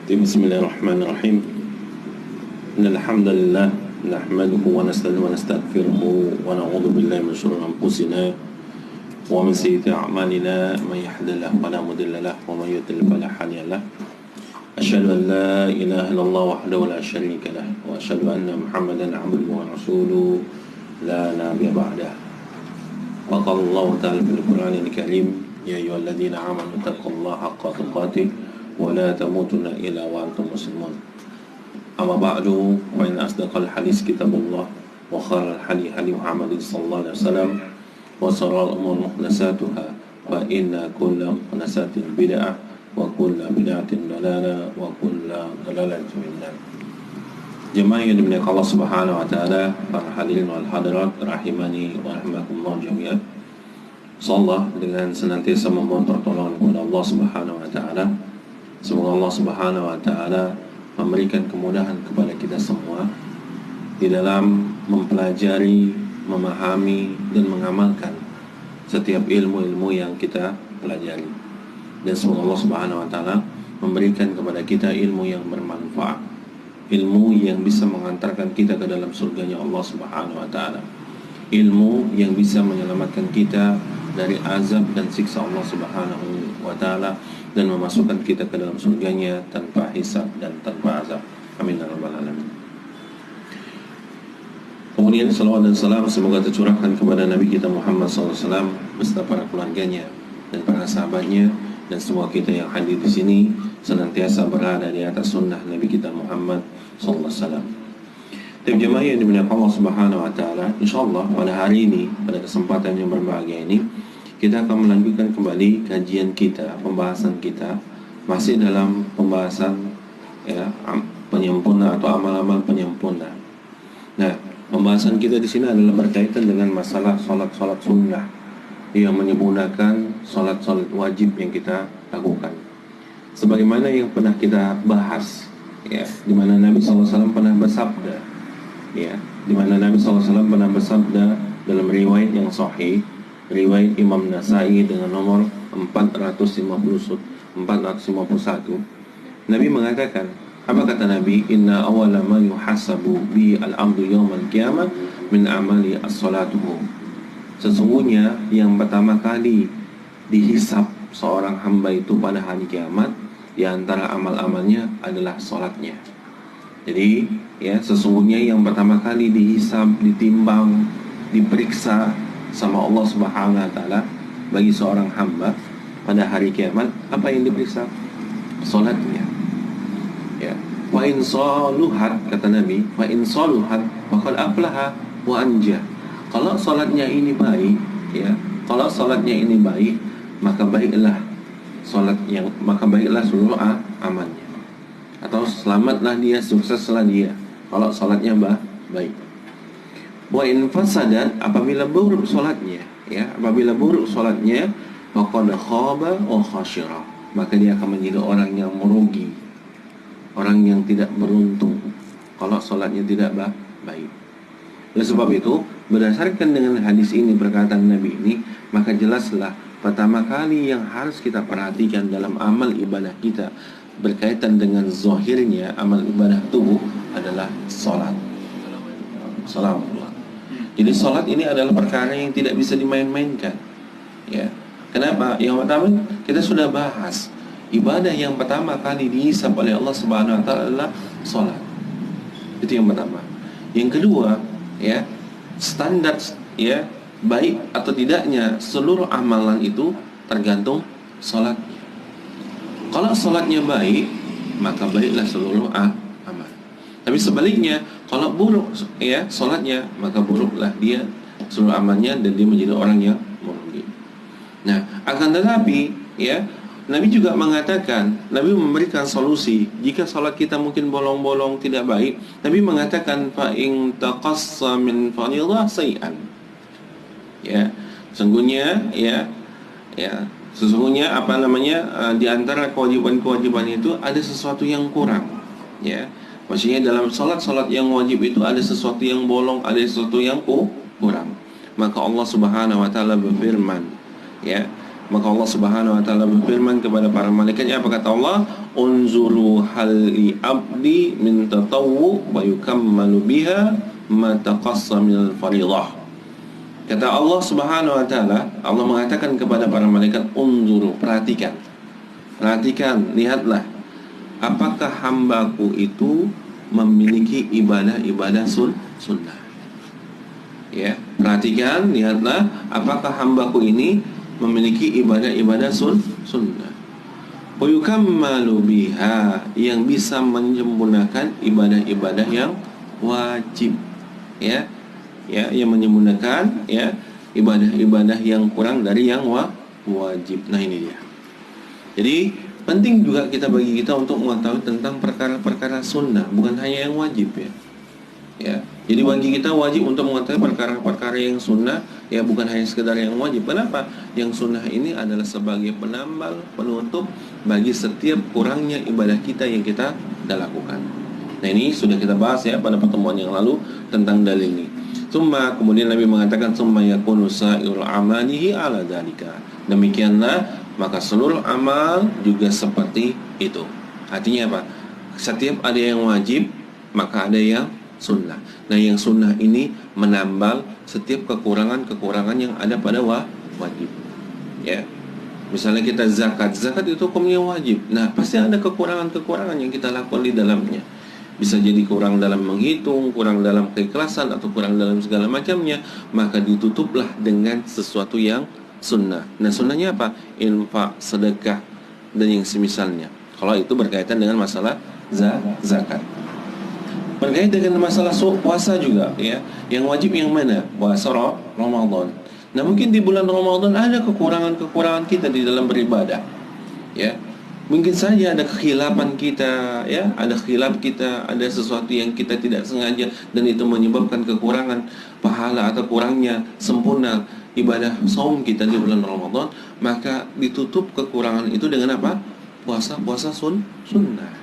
Bismillahirrahmanirrahim. Innal hamdalillah nahmaduhu wa nasta'inuhu wa nastaghfiruhu wa na'udzu billahi min shururi anfusina wa min sayyiati a'malina may yahdihillahu fala mudilla lahu wa may yudlil fala hadiya lahu. Asyhadu an la ilaha illallah wahdahu la syarika lahu wa asyhadu anna Muhammadan 'abduhu wa rasuluhu la nabiyya ba'dahu. Wa qala Allah ta'ala fil Qur'anil Karim ya ayyuhalladzina amanu taqullaha haqqa tuqatih wa la tamutunna illa wa antum muslimun. Amma ba'du, fa inna asdaqal hadis kitabullah wa khairal hadi hadi Muhammad sallallahu alaihi wasallam wa sharral umur muhdatsatuha wa inna kulla muhdatsatin bid'ah wa kulla bid'atin dalalah wa kulla dalalatin finnar. Jemaah yang dimuliakan Allah Subhanahu wa taala, para hadirin wal hadirat rahimani wa rahimakumullah jami'an. Insyaallah dengan senantiasa memohon pertolongan kepada Allah Subhanahu wa taala, semoga Allah Subhanahu wa taala memberikan kemudahan kepada kita semua di dalam mempelajari, memahami dan mengamalkan setiap ilmu-ilmu yang kita pelajari. Dan semoga Allah Subhanahu wa taala memberikan kepada kita ilmu yang bermanfaat, ilmu yang bisa mengantarkan kita ke dalam surganya Allah Subhanahu wa taala, ilmu yang bisa menyelamatkan kita dari azab dan siksa Allah Subhanahu wa taala dan memasukkan kita ke dalam surganya tanpa hisab dan tanpa azab. Amin ya rabbal alamin. Kemudian salawat dan salam semoga tercurahkan kepada Nabi kita Muhammad SAW beserta para keluarganya dan para sahabatnya, dan semua kita yang hadir di sini senantiasa berada di atas sunnah Nabi kita Muhammad SAW. Tim jemaah yang dimuliakan Allah Subhanahu wa taala, insyaallah pada hari ini, pada kesempatan yang berbahagia ini, kita akan melanjutkan kembali kajian kita, pembahasan kita masih dalam pembahasan penyempurna atau amal-amal penyempurna. Nah, pembahasan kita di sini adalah berkaitan dengan masalah salat sunnah yang menyempurnakan salat wajib yang kita lakukan. Sebagaimana yang pernah kita bahas, di mana Nabi SAW pernah bersabda, di mana Nabi SAW pernah bersabda dalam riwayat yang sahih, riwayat Imam Nasai dengan nomor 451. Nabi mengatakan, apa kata Nabi? Inna awwala ma yuhasabu bi al-'abdu yawmal qiyamah min amali as-salatuhu. Sesungguhnya yang pertama kali dihisab seorang hamba itu pada hari kiamat, di antara amal-amalnya adalah salatnya. Jadi, sesungguhnya yang pertama kali dihisab, ditimbang, diperiksa sama Allah Subhanahu wa taala bagi seorang hamba pada hari kiamat, apa yang diperiksa? Salatnya. Wa in saluhat, kata Nabi, wa in saluhat faqad aflaha wa anja. Kalau salatnya ini baik, kalau salatnya ini baik, maka baiklah seluruh amalnya. Atau selamatlah dia, sukseslah dia kalau salatnya baik. Wa in fasadat, apabila buruk salatnya, faqad khaba wa khasira, maka dia akan menjadi orang yang merugi, orang yang tidak beruntung kalau salatnya tidak baik. Oleh sebab itu, berdasarkan dengan hadis ini, perkataan Nabi ini, maka jelaslah pertama kali yang harus kita perhatikan dalam amal ibadah kita berkaitan dengan zahirnya amal ibadah tubuh adalah salat. Salam. Jadi salat ini adalah perkara yang tidak bisa dimain-mainkan. Kenapa? Yang pertama kita sudah bahas, ibadah yang pertama kali dihisab oleh Allah Subhanahu wa taala adalah salat. Itu yang pertama. Yang kedua, standar baik atau tidaknya seluruh amalan itu tergantung salatnya. Kalau salatnya baik, maka baiklah seluruh amal. Tapi sebaliknya, kalau buruk salatnya, maka buruklah dia seluruh amalnya dan dia menjadi orang yang merugi. Nah, akan tetapi Nabi juga mengatakan, Nabi memberikan solusi jika salat kita mungkin bolong-bolong tidak baik. Nabi mengatakan fa in taqassa min fadhilah say'an. Sesungguhnya di antara kewajiban-kewajiban itu ada sesuatu yang kurang. Maksudnya dalam salat yang wajib itu ada sesuatu yang bolong, ada sesuatu yang kurang. Maka Allah Subhanahu wa taala berfirman, Maka Allah Subhanahu wa taala berfirman kepada para malaikatnya, apa kata Allah? Unzuru hal li abdi min tatawwu wa yukammalu biha ma taqassa min al-fariḍah. Kata Allah Subhanahu wa taala, Allah mengatakan kepada para malaikat, unzuru, perhatikan. Perhatikan, lihatlah apakah hambaku itu memiliki ibadah-ibadah sunnah. Ya, perhatikan, lihatlah apakah hambaku ini memiliki ibadah-ibadah sunnah. Wa yukammalu biha, yang bisa menyempurnakan ibadah-ibadah yang wajib. Ya, yang menyempurnakan ibadah-ibadah yang kurang dari yang wajib. Nah, ini dia. Jadi penting juga bagi kita untuk mengetahui tentang perkara-perkara sunnah, bukan hanya yang wajib ya. Jadi bagi kita wajib untuk mengetahui perkara-perkara yang sunnah, ya, bukan hanya sekedar yang wajib. Kenapa? Yang sunnah ini adalah sebagai penambal, penutup bagi setiap kurangnya ibadah kita yang kita lakukan. Nah, ini sudah kita bahas ya pada pertemuan yang lalu tentang dalil ini. Kemudian Nabi mengatakan summa yakunu sa'irul amalihi ala dzalika. Demikianlah maka seluruh amal juga seperti itu. Artinya apa? Setiap ada yang wajib, maka ada yang sunnah. Nah, yang sunnah ini menambal setiap kekurangan-kekurangan yang ada pada wajib. Ya. Misalnya kita zakat itu hukumnya wajib. Nah, pasti ada kekurangan-kekurangan yang kita lakukan di dalamnya. Bisa jadi kurang dalam menghitung, kurang dalam keikhlasan, atau kurang dalam segala macamnya. Maka ditutuplah dengan sesuatu yang sunnah. Nah, sunnahnya apa? Infak, sedekah, dan yang semisalnya. Kalau itu berkaitan dengan masalah zakat. Berkaitan dengan masalah puasa juga, ya. Yang wajib yang mana? Puasa Ramadan. Nah, mungkin di bulan Ramadan ada kekurangan-kekurangan kita di dalam beribadah, ya. Mungkin saja ada kekhilafan kita, ya, ada khilaf kita, ada sesuatu yang kita tidak sengaja dan itu menyebabkan kekurangan pahala atau kurangnya sempurna ibadah saum kita di bulan Ramadan. Maka ditutup kekurangan itu dengan apa? Puasa sunnah.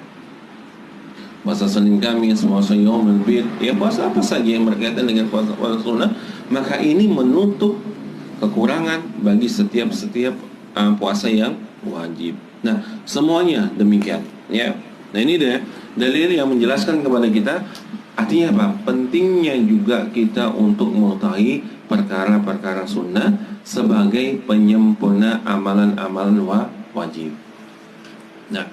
Puasa Senin Kamis, puasa Yaumul Bid, ya, puasa apa saja yang berkaitan dengan puasa sunnah, maka ini menutup kekurangan bagi setiap puasa yang wajib. Nah, semuanya demikian, ya. Nah, ini deh dalil yang menjelaskan kepada kita, artinya apa? Pentingnya juga kita untuk mengetahui perkara-perkara sunnah sebagai penyempurna amalan-amalan wajib. Nah,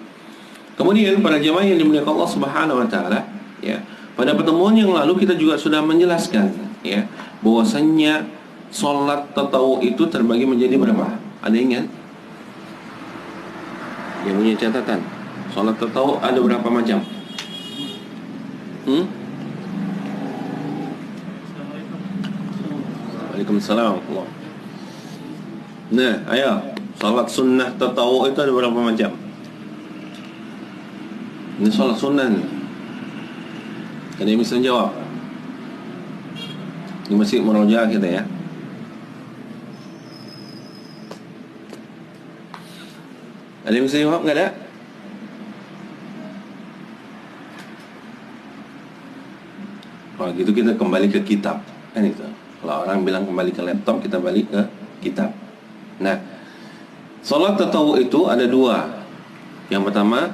kemudian para jemaah yang dimuliakan Allah Subhanahu wa taala, ya, pada pertemuan yang lalu kita juga sudah menjelaskan, ya, bahwasannya salat tatawwu itu terbagi menjadi berapa? Ada ingat? Yang punya catatan. Salat tatawwu ada berapa macam? Waalaikumsalam. Nah, ayo, salat sunnah tatawwu itu ada berapa macam? Ini salat sunnah nih. Ada yang bisa jawab? Ini masih murojaah kita ya. Ada yang bisa jawab? Enggak ada? Kalau gitu kita kembali ke kitab. Kan itu. Kalau orang bilang kembali ke laptop, kita balik ke kitab. Nah, salat tatawwu itu ada dua. Yang pertama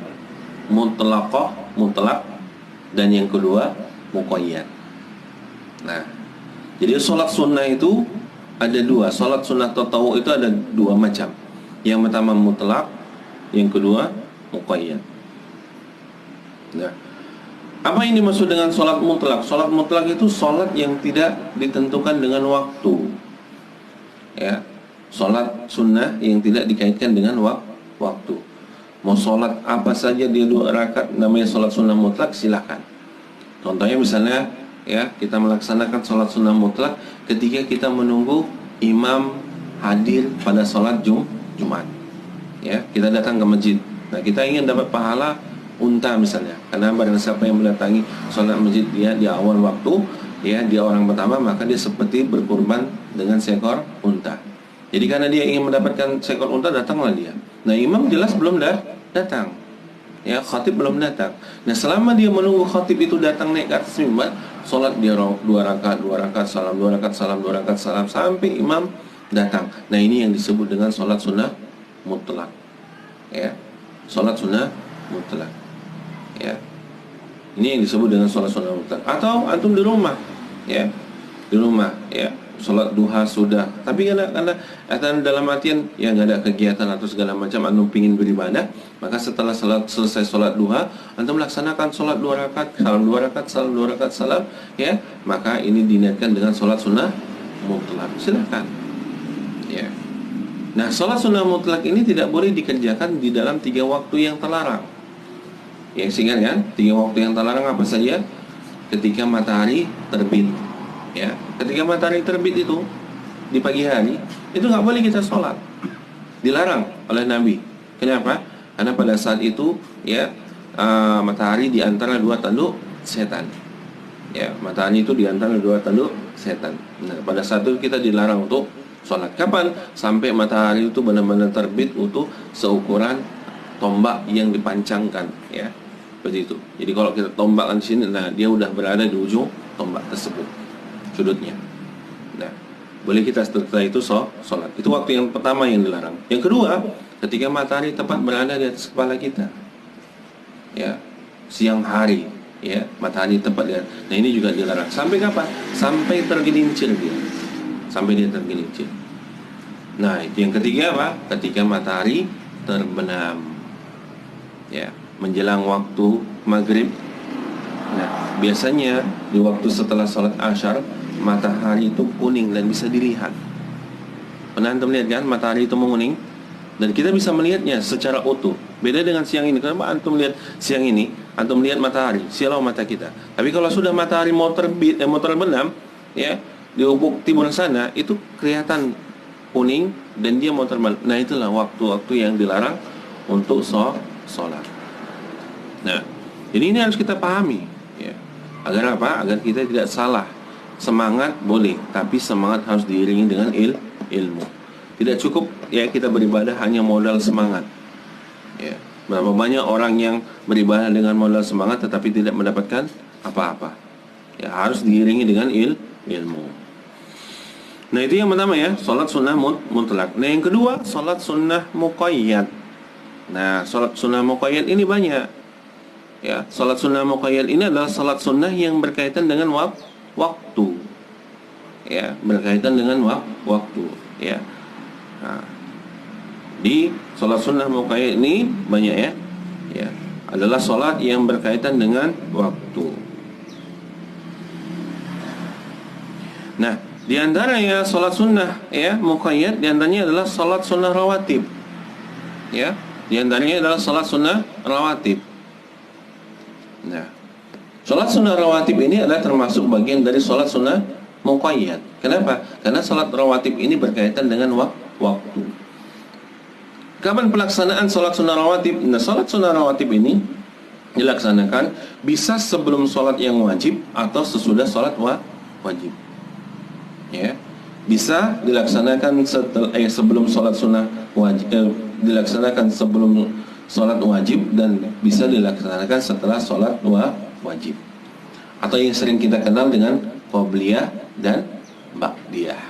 mutlak, dan yang kedua muqayyad. Nah, jadi salat sunnah itu ada dua. Salat sunnah tatawwu itu ada dua macam. Yang pertama mutlak, yang kedua muqayyad. Nah, apa yang dimaksud dengan salat mutlak? Salat mutlak itu salat yang tidak ditentukan dengan waktu. Ya, salat sunnah yang tidak dikaitkan dengan waktu. Mau sholat apa saja di 2 rakaat namanya sholat sunnah mutlak, silakan. Contohnya misalnya, ya, kita melaksanakan sholat sunnah mutlak ketika kita menunggu imam hadir pada sholat Jumat. Ya, kita datang ke masjid. Nah, kita ingin dapat pahala unta misalnya, karena barang siapa yang mendatangi sholat masjid dia di awal waktu, ya, dia orang pertama, maka dia seperti berkurban dengan seekor unta. Jadi karena dia ingin mendapatkan seekor unta, datanglah dia. Nah, imam jelas belum datang, ya, khatib belum datang. Nah, selama dia menunggu khatib itu datang naik ke atas mimbar, sholat dia 2 rakaat, 2 rakaat salam, 2 rakaat salam, 2 rakaat salam, sampai imam datang. Nah, ini yang disebut dengan sholat sunnah mutlak. Ya, sholat sunnah mutlak. Ya, ini yang disebut dengan sholat sunnah mutlak. Atau antum di rumah, ya, di rumah, ya, sholat duha sudah. Tapi karena dalam artian yang nggak ada kegiatan atau segala macam, antum pingin beribadah, maka setelah selesai sholat duha, antum melaksanakan sholat 2 rakaat, salam 2 rakaat, salam 2 rakaat, salam, ya, maka ini diniatkan dengan sholat sunnah mutlak. Silakan. Ya. Nah, sholat sunnah mutlak ini tidak boleh dikerjakan di dalam 3 waktu yang terlarang. Ya, ingat kan? 3 waktu yang terlarang apa saja? Ketika matahari terbit. Ya, ketika matahari terbit itu di pagi hari, itu nggak boleh kita sholat. Dilarang oleh Nabi. Kenapa? Karena pada saat itu, ya, matahari di antara 2 tanduk setan. Ya, matahari itu di antara 2 tanduk setan. Nah, pada saat itu kita dilarang untuk sholat. Kapan? Sampai matahari itu benar-benar terbit untuk seukuran tombak yang dipancangkan, ya, seperti itu. Jadi kalau kita tombakkan di sini, nah dia udah berada di ujung tombak tersebut, sudutnya. Nah, boleh kita setelah itu sholat. Itu waktu yang pertama yang dilarang. Yang kedua, ketika matahari tepat berada di atas kepala kita, ya, siang hari, ya, matahari tepat di atas. Nah, ini juga dilarang. Sampai kapan? Sampai tergelincir dia. Sampai dia tergelincir. Nah, itu yang ketiga apa? Ketika matahari terbenam, ya, menjelang waktu maghrib. Nah, biasanya di waktu setelah sholat asyar, matahari itu kuning dan bisa dilihat. Pernah antum lihat kan matahari itu menguning? Dan kita bisa melihatnya secara utuh. Beda dengan siang ini. Kenapa antum lihat siang ini? Antum lihat matahari, silau mata kita. Tapi kalau sudah matahari mau terbit, mau terbenam, ya, di ufuk timur sana itu kelihatan kuning dan dia mau terbang. Nah, itulah waktu-waktu yang dilarang untuk sholat. Nah, jadi ini harus kita pahami, ya. Agar apa? Agar kita tidak salah. Semangat boleh, tapi semangat harus diiringi dengan ilmu. Tidak cukup, ya, kita beribadah hanya modal semangat. Ya. Berapa banyak orang yang beribadah dengan modal semangat tetapi tidak mendapatkan apa-apa. Ya, harus diiringi dengan ilmu. Nah, itu yang pertama, ya, sholat sunnah mutlak. Nah, yang kedua, sholat sunnah muqayyad. Nah, sholat sunnah muqayyad ini banyak. Ya, sholat sunnah muqayyad ini adalah sholat sunnah yang berkaitan dengan waktu. Ya, berkaitan dengan waktu. Ya. Nah, di sholat sunnah muqayyad ini banyak, ya. Ya, adalah sholat yang berkaitan dengan waktu. Nah, di antara, ya, sholat sunnah, ya, muqayyad, di antaranya adalah sholat sunnah rawatib. Ya, di antaranya adalah sholat sunnah rawatib. Nah, sholat sunnah rawatib ini adalah termasuk bagian dari sholat sunnah muqayyad. Kenapa? Karena sholat rawatib ini berkaitan dengan waktu. Kapan pelaksanaan sholat sunnah rawatib? Nah, sholat sunnah rawatib ini dilaksanakan bisa sebelum sholat yang wajib atau sesudah sholat wajib. Ya, bisa dilaksanakan sebelum sholat sunnah wajib, dilaksanakan sebelum sholat wajib, dan bisa dilaksanakan setelah sholat wajib, atau yang sering kita kenal dengan qobliyah dan ba'diyah.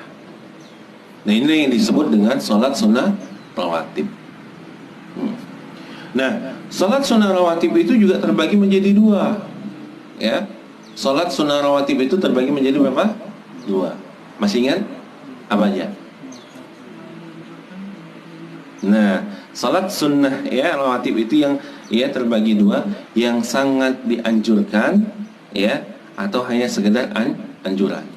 Nah, ini yang disebut dengan sholat sunnah rawatib. Nah, sholat sunnah rawatib itu juga terbagi menjadi 2. Ya, sholat sunnah rawatib itu terbagi menjadi berapa? 2. Masih ingat apa aja? Nah, salat sunnah, ya, rawatib itu yang, ya, terbagi 2, yang sangat dianjurkan, ya, atau hanya sekedar anjuran.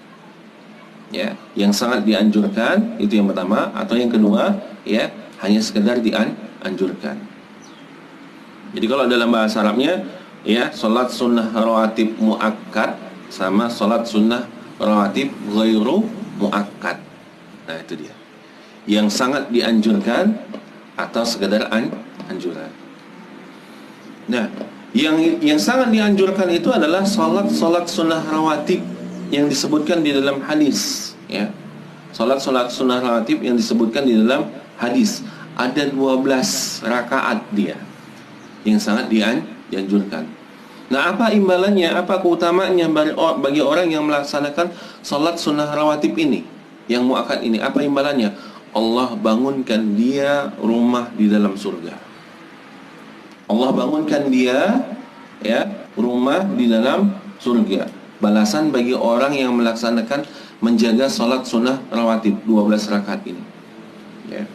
Ya, yang sangat dianjurkan itu yang pertama, atau yang kedua, ya, hanya sekedar dianjurkan. Jadi kalau dalam bahasa Arabnya, ya, salat sunnah rawatib muakkad sama salat sunnah rawatib ghairu muakkad. Nah, itu dia. Yang sangat dianjurkan atau sekedar anjuran. Nah, yang sangat dianjurkan itu adalah salat sunnah rawatib yang disebutkan di dalam hadis, ya. Salat sunnah rawatib yang disebutkan di dalam hadis. Ada 12 rakaat dia yang sangat dianjurkan. Nah, apa imbalannya, apa keutamaannya bagi orang yang melaksanakan salat sunnah rawatib ini? Yang muakkad ini apa imbalannya? Allah bangunkan dia rumah di dalam surga. Allah bangunkan dia ya rumah di dalam surga. Balasan bagi orang yang melaksanakan menjaga salat sunnah rawatib 12 rakaat ini. Ya.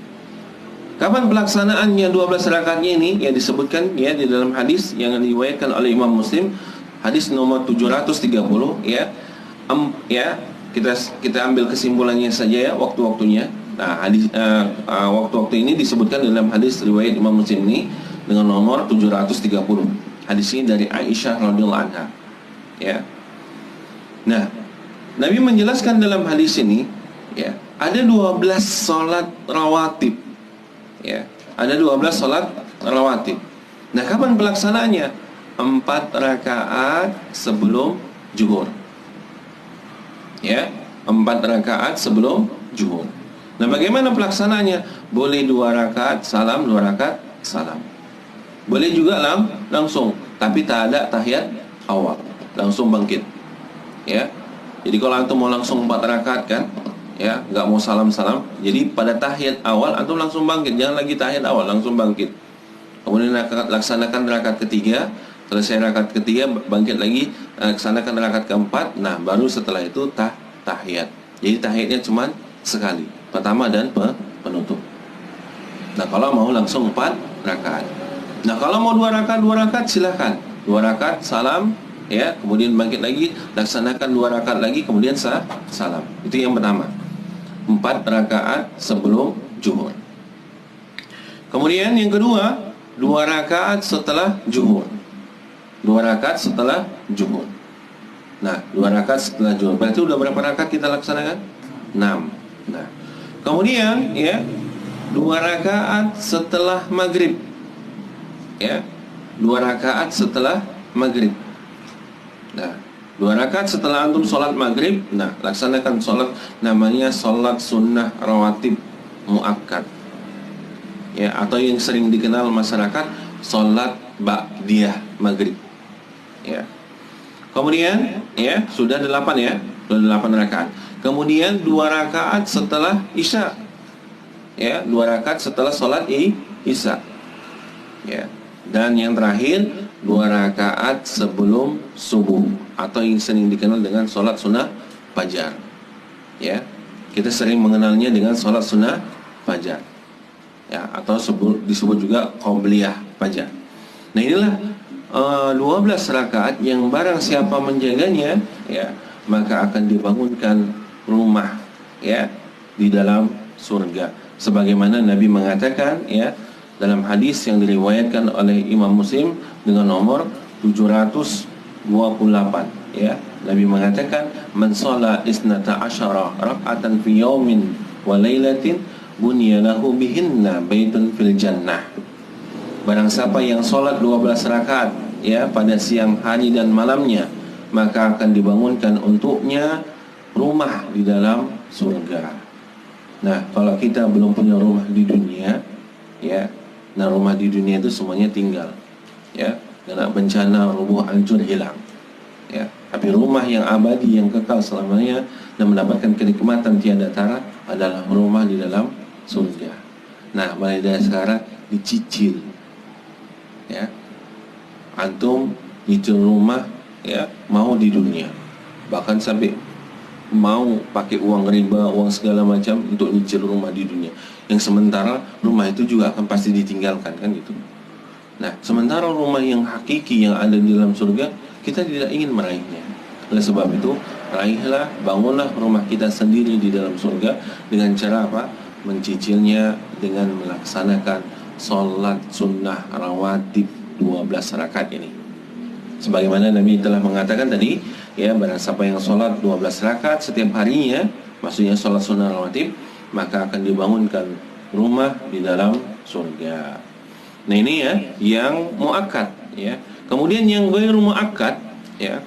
Kapan pelaksanaannya 12 rakaatnya ini? Yang disebutkan ya di dalam hadis yang diriwayatkan oleh Imam Muslim, hadis nomor 730 ya. Kita ambil kesimpulannya saja ya, waktu-waktunya. Nah, hadis waktu-waktu ini disebutkan dalam hadis riwayat Imam Muslim ini dengan nomor 730. Hadis ini dari Aisyah radhiyallahu anha. Ya. Nah, Nabi menjelaskan dalam hadis ini ya, ada 12 salat rawatib. Ya, ada 12 salat rawatib. Nah, kapan pelaksanaannya? 4 rakaat sebelum zuhur. Ya, 4 rakaat sebelum zuhur. Nah, bagaimana pelaksanaannya? Boleh 2 rakaat salam, 2 rakaat salam. Boleh juga langsung, tapi tak ada tahiyat awal, langsung bangkit. Ya. Jadi kalau antum mau langsung 4 rakaat kan, ya, nggak mau salam-salam. Jadi pada tahiyat awal antum langsung bangkit, jangan lagi tahiyat awal, langsung bangkit. Kemudian laksanakan rakaat ketiga, selesai rakaat ketiga bangkit lagi, laksanakan rakaat keempat. Nah, baru setelah itu tahiyat. Jadi tahiyatnya cuma sekali, pertama dan penutup. Nah, kalau mau langsung 4 rakaat. Nah, kalau mau 2 rakaat silakan. 2 rakaat salam, ya, kemudian bangkit lagi, laksanakan 2 rakaat lagi, kemudian salam. Itu yang pertama. 4 rakaat sebelum zuhur. Kemudian yang kedua, 2 rakaat setelah zuhur. 2 rakaat setelah zuhur. Nah, 2 rakaat setelah zuhur. Berarti udah berapa rakaat kita laksanakan? 6. Nah, kemudian ya, 2 rakaat setelah maghrib. Ya, 2 rakaat setelah maghrib. Nah, 2 rakaat setelah antum sholat maghrib, nah, laksanakan sholat namanya sholat sunnah rawatib muakkad. Ya, atau yang sering dikenal masyarakat sholat ba'diyah maghrib. Ya. Kemudian, ya, sudah 8 ya, sudah 8 rakaat. Kemudian 2 rakaat setelah isya. Ya, 2 rakaat setelah sholat isya. Ya. Dan yang terakhir 2 rakaat sebelum subuh, atau yang sering dikenal dengan sholat sunnah fajar. Ya, kita sering mengenalnya dengan sholat sunnah fajar. Ya, atau disebut juga qobliyah fajar. Nah, inilah 12 rakaat yang barang siapa menjaganya, ya, maka akan dibangunkan rumah, ya, di dalam surga. Sebagaimana Nabi mengatakan, ya, dalam hadis yang diriwayatkan oleh Imam Muslim dengan nomor 728, ya, Nabi mengatakan, man shalla isnata asyara rak'atan fi yaumin wa lailatin bunya lahu bihinna baitun fil jannah. Barang siapa yang sholat 12 rakaat, ya, pada siang hari dan malamnya, maka akan dibangunkan untuknya rumah di dalam surga. Nah, kalau kita belum punya rumah di dunia, ya, nah, rumah di dunia itu semuanya tinggal, ya, kena bencana, rubuh, hancur, hilang, ya. Tapi rumah yang abadi, yang kekal selamanya dan mendapatkan kenikmatan tiada tara adalah rumah di dalam surga. Nah, mulai dari sekarang dicicil, ya. Antum nyicil rumah, ya, mau di dunia, bahkan sampai mau pakai uang riba, uang segala macam untuk nyicil rumah di dunia, yang sementara rumah itu juga akan pasti ditinggalkan, kan gitu. Nah, sementara rumah yang hakiki yang ada di dalam surga, kita tidak ingin meraihnya. Oleh sebab itu, raihlah, bangunlah rumah kita sendiri di dalam surga dengan cara apa? Mencicilnya dengan melaksanakan sholat sunnah rawatib 12 rakaat ini. Sebagaimana Nabi telah mengatakan tadi, ya, barang siapa yang sholat 12 rakaat setiap harinya, maksudnya sholat sunnah rawatib, maka akan dibangunkan rumah di dalam surga. Nah, ini ya, yang muakkad, ya. Kemudian yang ghairu muakkad, ya.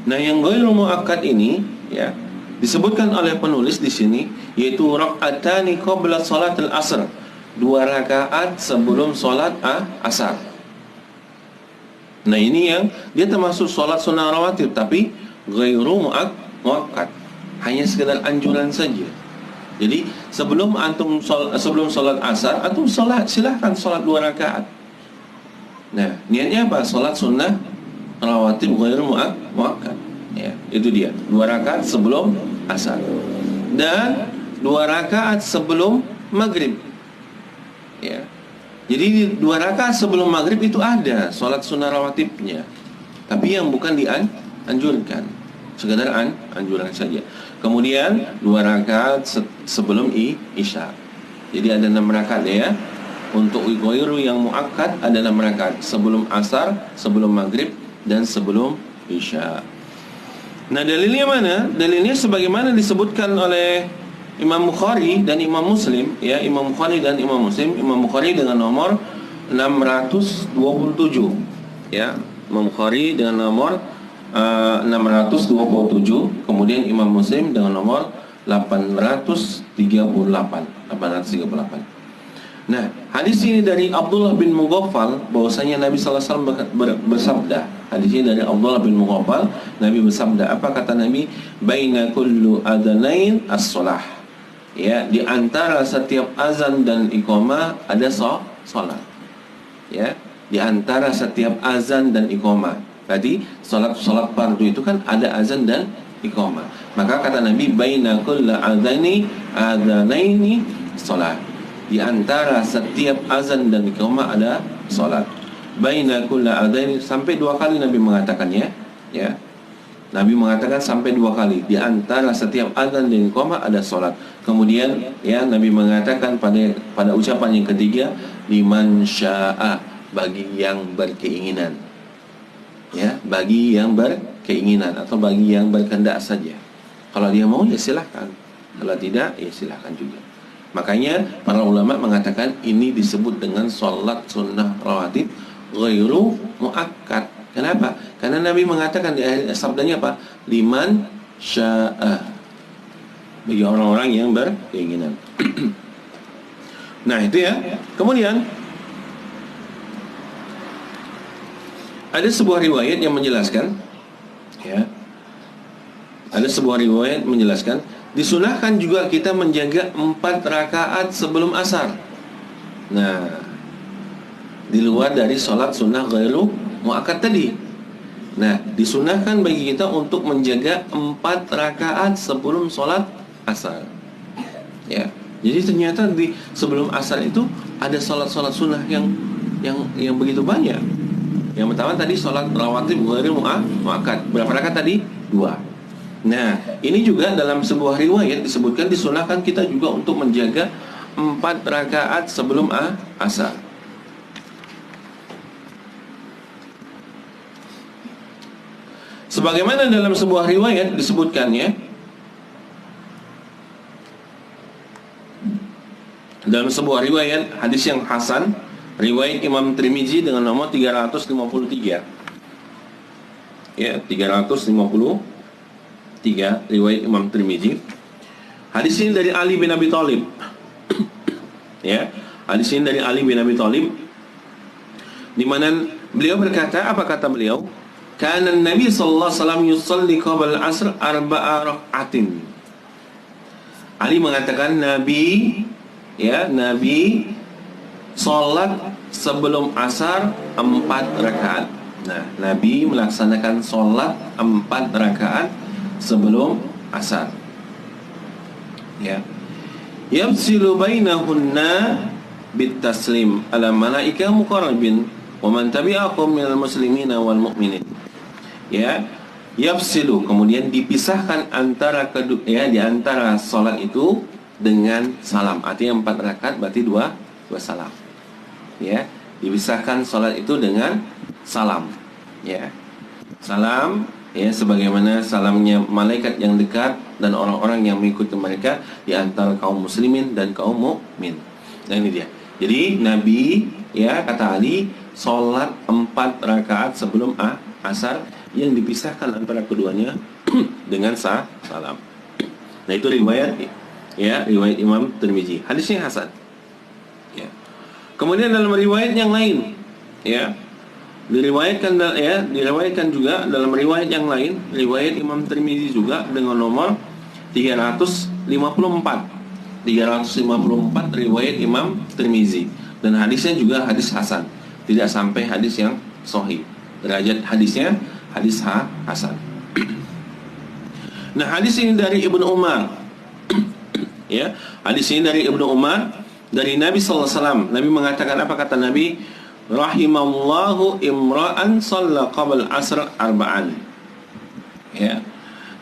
Nah, yang ghairu muakkad ini, ya, disebutkan oleh penulis di sini, yaitu rak'atani qabla salatil asr, 2 rakaat sebelum salat asar. Nah, ini yang dia termasuk sholat sunnah rawatib, tapi ghairu muakkad, hanya sekedar anjuran saja. Jadi sebelum sebelum solat asar, antum silahkan solat 2 rakaat. Nah, niatnya apa? Solat sunnah rawatib ghairu muakkad. Ya, itu dia. 2 rakaat sebelum asar dan 2 rakaat sebelum maghrib. Ya. Jadi 2 rakaat sebelum maghrib itu ada solat sunnah rawatibnya, tapi yang bukan dianjurkan, sekedar anjuran saja. Kemudian 2 rakaat sebelum isya. Jadi ada 6 rakaat ya. Untuk ghairu yang muakkad ada 6 rakaat sebelum asar, sebelum maghrib, dan sebelum isya. Nah, dalilnya mana? Dalilnya sebagaimana disebutkan oleh Imam Bukhari dan Imam Muslim, ya, Imam Bukhari dan Imam Muslim. Imam Bukhari dengan nomor 627, ya, Imam Bukhari dengan nomor 627, kemudian Imam Muslim dengan nomor 838. Nah, hadis ini dari Abdullah bin Mughaffal bahwasanya Nabi sallallahu alaihi wasallam bersabda. Hadis ini dari Abdullah bin Mughaffal, Nabi bersabda, apa kata Nabi? Baina kullu adanain as-shalah. Ya, di antara setiap azan dan iqamah ada salat. Ya, di antara setiap azan dan iqamah. Tadi salat fardu itu kan ada azan dan iqamah. Maka kata Nabi baina kulli adanaini salat. Di antara setiap azan dan iqamah ada salat. Baina kulli adanaini, sampai 2 kali Nabi mengatakannya, ya. Nabi mengatakan sampai 2 kali. Di antara setiap azan dan iqamah ada salat. Kemudian ya Nabi mengatakan pada ucapan yang ketiga, liman syaa, bagi yang berkeinginan. Ya, bagi yang berkeinginan atau bagi yang berkehendak saja. Kalau dia mau ya silahkan, kalau tidak ya silahkan juga. Makanya para ulama mengatakan ini disebut dengan sholat sunnah rawatib ghairu muakkad. Kenapa? Karena Nabi mengatakan di akhir sabdanya apa? Liman syaa, bagi orang-orang yang berkeinginan. Nah, itu ya. Kemudian ada sebuah riwayat yang menjelaskan, ya, ada sebuah riwayat menjelaskan disunahkan juga kita menjaga 4 rakaat sebelum asar. Nah, di luar dari sholat sunnah ghairu muakkad tadi. Nah, disunahkan bagi kita untuk menjaga 4 rakaat sebelum sholat asar. Ya, jadi ternyata di sebelum asar itu ada sholat sunnah yang begitu banyak. Yang pertama tadi sholat rawatib ghairu muakkad. Berapa rakaat tadi? 2. Nah, ini juga dalam sebuah riwayat disebutkan disunahkan kita juga untuk menjaga 4 rakaat sebelum asar. Sebagaimana dalam sebuah riwayat disebutkannya, dalam sebuah riwayat hadis yang hasan, riwayat Imam Tirmizi dengan nomor 353. Ya, 353 riwayat Imam Tirmizi. Hadis ini dari Ali bin Abi Thalib. Ya, hadis ini dari Ali bin Abi Thalib, di mana beliau berkata, apa kata beliau? Kana Nabi sallallahu alaihi wasallam yusalli qabla al-'asr 4 raka'atin. Ali mengatakan Nabi salat sebelum asar 4 rakaat. Nah, Nabi melaksanakan salat 4 rakaat sebelum asar. Ya. Yafsilu bainahunna bitaslim ala malaika muqarrabin wa man tabi'ahum minal muslimina wal mu'minin. Ya, yafsilu, kemudian dipisahkan antara di antara salat itu dengan salam. Artinya 4 rakaat berarti 2 salam. Ya, dipisahkan salat itu dengan salam. Ya. Salam, ya, sebagaimana salamnya malaikat yang dekat dan orang-orang yang mengikuti mereka di antara kaum muslimin dan kaum mukmin. Nah, ini dia. Jadi Nabi, ya, kata Ali, salat 4 rakaat sebelum asar yang dipisahkan antara keduanya dengan salam. Nah, itu riwayat, ya, riwayat Imam Tirmizi. Hadisnya hasan. Ya. Kemudian dalam riwayat yang lain, ya, diriwayatkan juga dalam riwayat yang lain, riwayat Imam Tirmizi juga dengan nomor 354 riwayat Imam Tirmizi, dan hadisnya juga hadis hasan, tidak sampai hadis yang sahih. Derajat hadisnya hadis hasan. Nah, hadis ini dari Ibnu Umar. Ya, hadis ini dari Ibnu Umar dari Nabi sallallahu alaihi wasallam. Nabi mengatakan apa kata Nabi? Rahimallahu imra'an shalla qabla asr arba'an. Ya.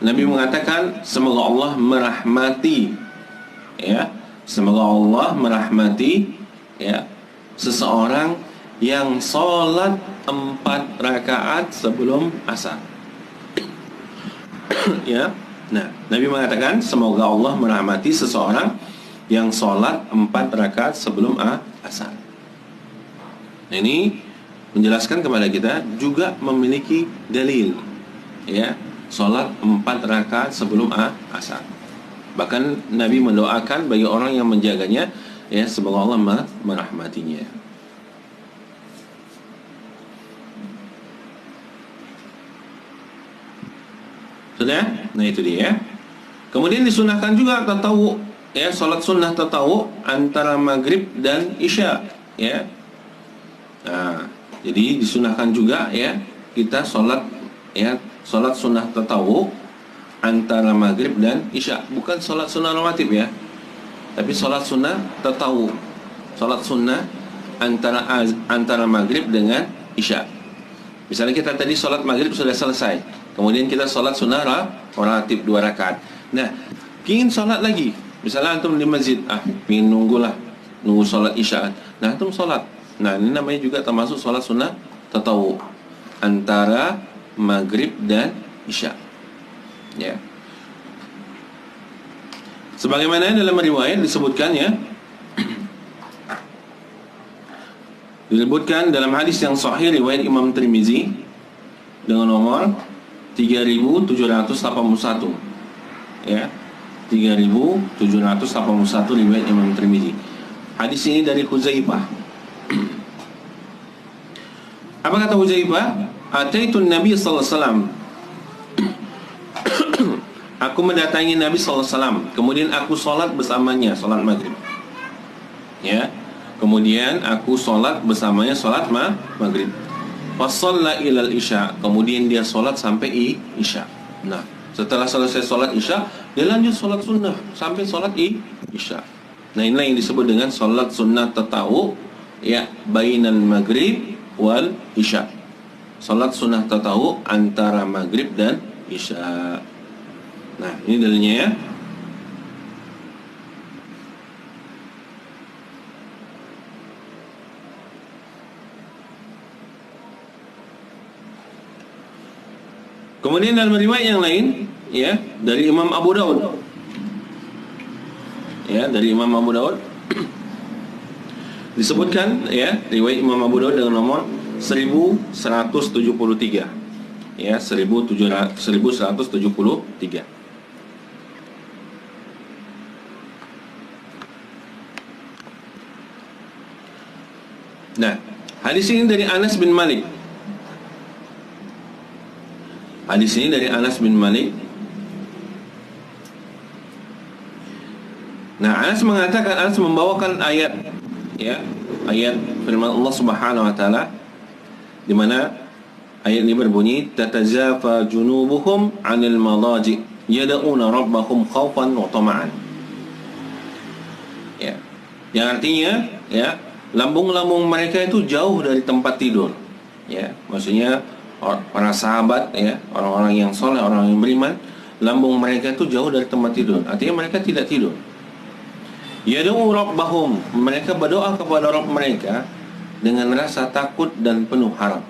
Nabi mengatakan semoga Allah merahmati, ya, semoga Allah merahmati, ya, seseorang yang sholat 4 rakaat sebelum asar. Ya. Nah, Nabi mengatakan semoga Allah merahmati seseorang yang sholat 4 rakaat sebelum asar. Nah, ini menjelaskan kepada kita juga memiliki dalil, ya, sholat 4 rakaat sebelum asar. Bahkan Nabi mendoakan bagi orang yang menjaganya, ya, semoga Allah merahmatinya. Sudah? Nah, itu dia. Kemudian disunahkan juga tatawu, ya, sholat sunnah tatawu antara maghrib dan isya, ya. Nah, jadi disunahkan juga, ya, kita sholat, ya, sholat sunnah tatawu antara maghrib dan isya. Bukan sholat sunnah rawatib, ya, tapi sholat sunnah tatawu, sholat sunnah antara maghrib dengan isya. Misalnya kita tadi sholat maghrib sudah selesai, kemudian kita sholat sunnah rawatib 2 rakaat. Nah, ingin sholat lagi, misalnya antum di masjid, ingin nunggu sholat isya. Nah, antum sholat. Nah, ini namanya juga termasuk sholat sunnah tatawu antara maghrib dan isya, ya. Sebagaimana dalam riwayat disebutkan, ya, disebutkan dalam hadis yang sahih riwayat Imam Tirmizi dengan nomor 3781, ya, 3781 riwayat Imam Tirmizi. Hadis ini dari Huzaifah. Apa kata Huzaifah? Ataitun Nabi sallallahu alaihi wasallam. Aku mendatangi Nabi sallallahu alaihi wasallam, kemudian aku salat bersamanya salat maghrib. Ya. Kemudian aku salat bersamanya salat maghrib. Fa shalla ilal isya, kemudian dia salat sampai isya. Nah, setelah selesai salat isya, dia lanjut salat sunnah sampai salat isya. Nah, inilah yang disebut dengan salat sunnah tatawu, ya, bainal maghrib wal isya. Salat sunnah tatawu antara maghrib dan isya. Nah, ini dalilnya, ya. Kemudian dalam riwayat yang lain, ya, dari Imam Abu Daud, ya, dari Imam Abu Daud disebutkan, ya, riwayat Imam Abu Daud dengan nomor 1173, ya, 1173. Nah, hadis ini dari Anas bin Malik. Hadis ini dari Anas bin Malik. Nah, Anas mengatakan, Anas membawakan ayat, ya, ayat firman Allah Subhanahu wa taala, di mana ayat ini berbunyi tatazafa junubuhum 'anil madaji yad'una rabbahum khaufan wa tama'an. Ya. Yang artinya, ya, lambung-lambung mereka itu jauh dari tempat tidur. Ya, maksudnya para sahabat, ya, orang-orang yang soleh, orang yang beriman, lambung mereka itu jauh dari tempat tidur. Artinya mereka tidak tidur. Yad'u rabbahum, mereka berdoa kepada Rabb mereka dengan rasa takut dan penuh harap.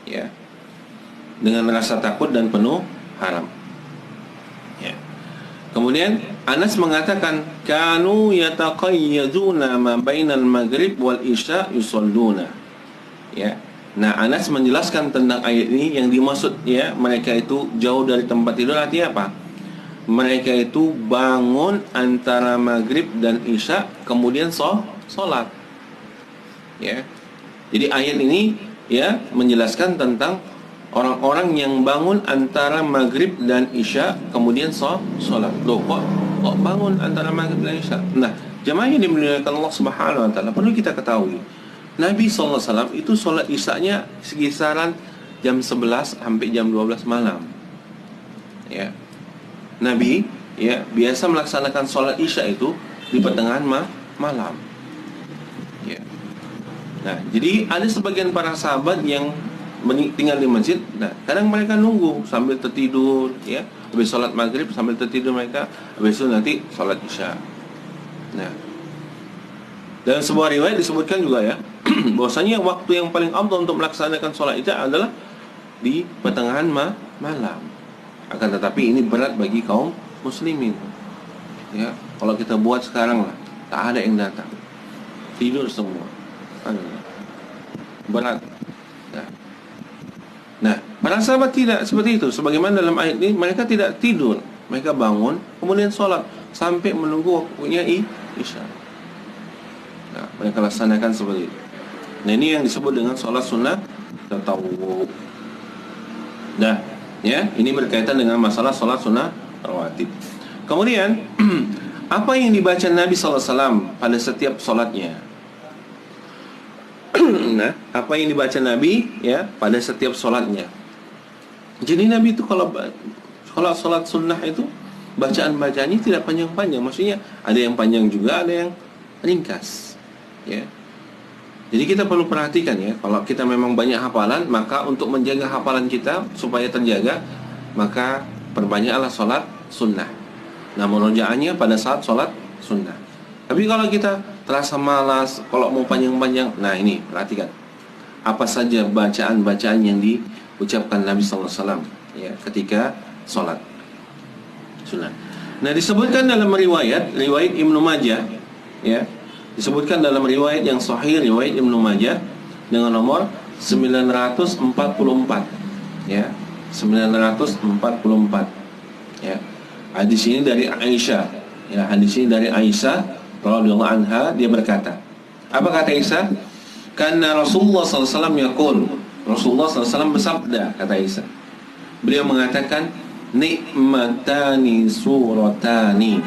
Ya. Dengan rasa takut dan penuh harap. Ya. Kemudian Anas mengatakan kanu yataqayyaduna ma bainal maghrib wal isya yusalluna. Ya. Nah, Anas menjelaskan tentang ayat ini, yang dimaksud, ya, mereka itu jauh dari tempat tidur artinya apa? Mereka itu bangun antara maghrib dan isya kemudian sholat. Ya. Jadi ayat ini, ya, menjelaskan tentang orang-orang yang bangun antara maghrib dan isya kemudian sholat. Loh, kok bangun antara maghrib dan isya? Nah, jemaah yang dimuliakan Allah Subhanahu wa taala, perlu kita ketahui Nabi SAW itu sholat isyanya sekisaran jam 11 sampai jam 12 malam. Ya. Nabi biasa melaksanakan sholat isya itu di pertengahan malam. Ya. Nah, jadi ada sebagian para sahabat yang tinggal di masjid. Nah, kadang mereka nunggu sambil tertidur, ya. Habis sholat maghrib sambil tertidur mereka. Habis itu nanti sholat isya. Nah, dalam sebuah riwayat disebutkan juga ya, bahwasanya waktu yang paling afdal untuk melaksanakan sholat isya adalah di pertengahan malam. Akan tetapi ini berat bagi kaum muslimin. Ya, kalau kita buat sekarang lah, tak ada yang datang, tidur semua. Berat. Nah, para sahabat tidak seperti itu. Sebagaimana dalam ayat ini, mereka tidak tidur, mereka bangun kemudian sholat sampai menunggu waktunya isya. Nah, mereka laksanakan seperti itu. Nah, ini yang disebut dengan sholat sunnah tatawwu. Nah, ya, ini berkaitan dengan masalah sholat sunnah rawatib. Kemudian apa yang dibaca Nabi SAW pada setiap sholatnya? Nah, apa yang dibaca Nabi ya pada setiap sholatnya? Jadi Nabi itu kalau sholat sunnah itu bacaan-bacaannya tidak panjang-panjang. Maksudnya ada yang panjang juga, ada yang ringkas. Ya. Jadi kita perlu perhatikan ya, kalau kita memang banyak hafalan, maka untuk menjaga hafalan kita supaya terjaga, maka perbanyaklah sholat sunnah. Nah, murojaahnya pada saat sholat sunnah. Tapi kalau kita terasa malas, kalau mau panjang-panjang, nah ini perhatikan apa saja bacaan-bacaan yang diucapkan Nabi SAW ya ketika sholat sunnah. Nah, disebutkan dalam riwayat Ibnu Majah ya, disebutkan dalam riwayat yang sahih, riwayat Ibnu Majah dengan nomor 944 ya, 944 ya. Hadis ini dari Aisyah ya, hadis ini dari Aisyah radhiyallahu anha, dia berkata, apa kata Aisyah? Karena Rasulullah SAW yaqul, Rasulullah SAW bersabda, kata Aisyah, beliau mengatakan, nikmatani suratani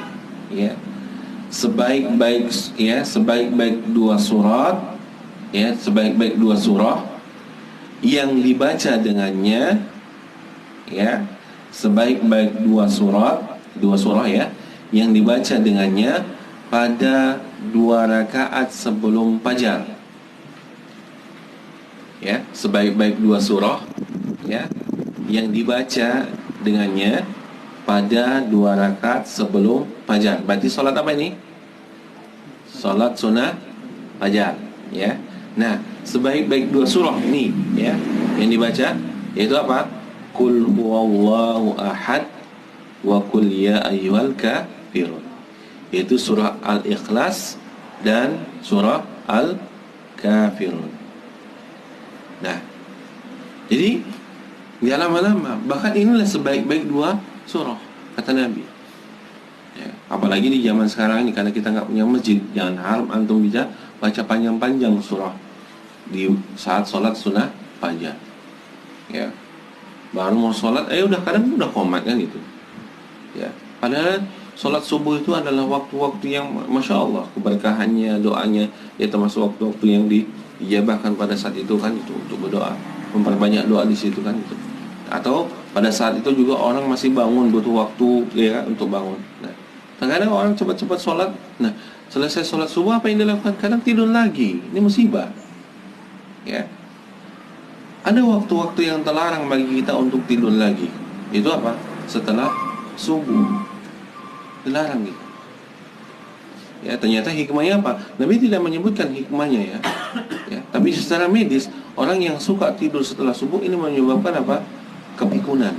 ya, sebaik-baik dua surat ya, sebaik-baik dua surah yang dibaca dengannya ya, sebaik-baik dua surah ya yang dibaca dengannya pada 2 rakaat sebelum fajar. Ya, sebaik-baik 2 surah ya yang dibaca dengannya pada 2 rakaat sebelum fajar. Berarti solat apa ini? Solat sunnah fajar ya. Nah, sebaik-baik 2 surah ini ya yang dibaca yaitu apa? Qul huwallahu ahad wa qul ya ayyuhal kafirun. Yaitu surah Al-Ikhlas dan surah Al-Kafirun. Nah, jadi jangan lama-lama. Bahkan inilah sebaik-baik 2 surah, kata Nabi ya. Apalagi di zaman sekarang ini, karena kita nggak punya masjid, jangan harap antum bisa baca panjang-panjang surah di saat sholat sunnah fajar ya. Baru mau sholat, udah kadang udah komat kan itu ya. Padahal sholat subuh itu adalah waktu-waktu yang Masya Allah keberkahannya, doanya ya, termasuk waktu-waktu yang dijabahkan pada saat itu kan, itu untuk berdoa, memperbanyak doa di situ kan itu. Atau pada saat itu juga orang masih bangun, butuh waktu ya untuk bangun. Nah, kadang orang cepat-cepat sholat. Nah, selesai sholat subuh apa yang dilakukan? Kadang tidur lagi. Ini musibah ya. Ada waktu-waktu yang terlarang bagi kita untuk tidur lagi. Itu apa? Setelah subuh dilarang gitu. Ya, ternyata hikmahnya apa? Nabi tidak menyebutkan hikmahnya ya. Ya, tapi secara medis, orang yang suka tidur setelah subuh ini menyebabkan apa? Kepikunan.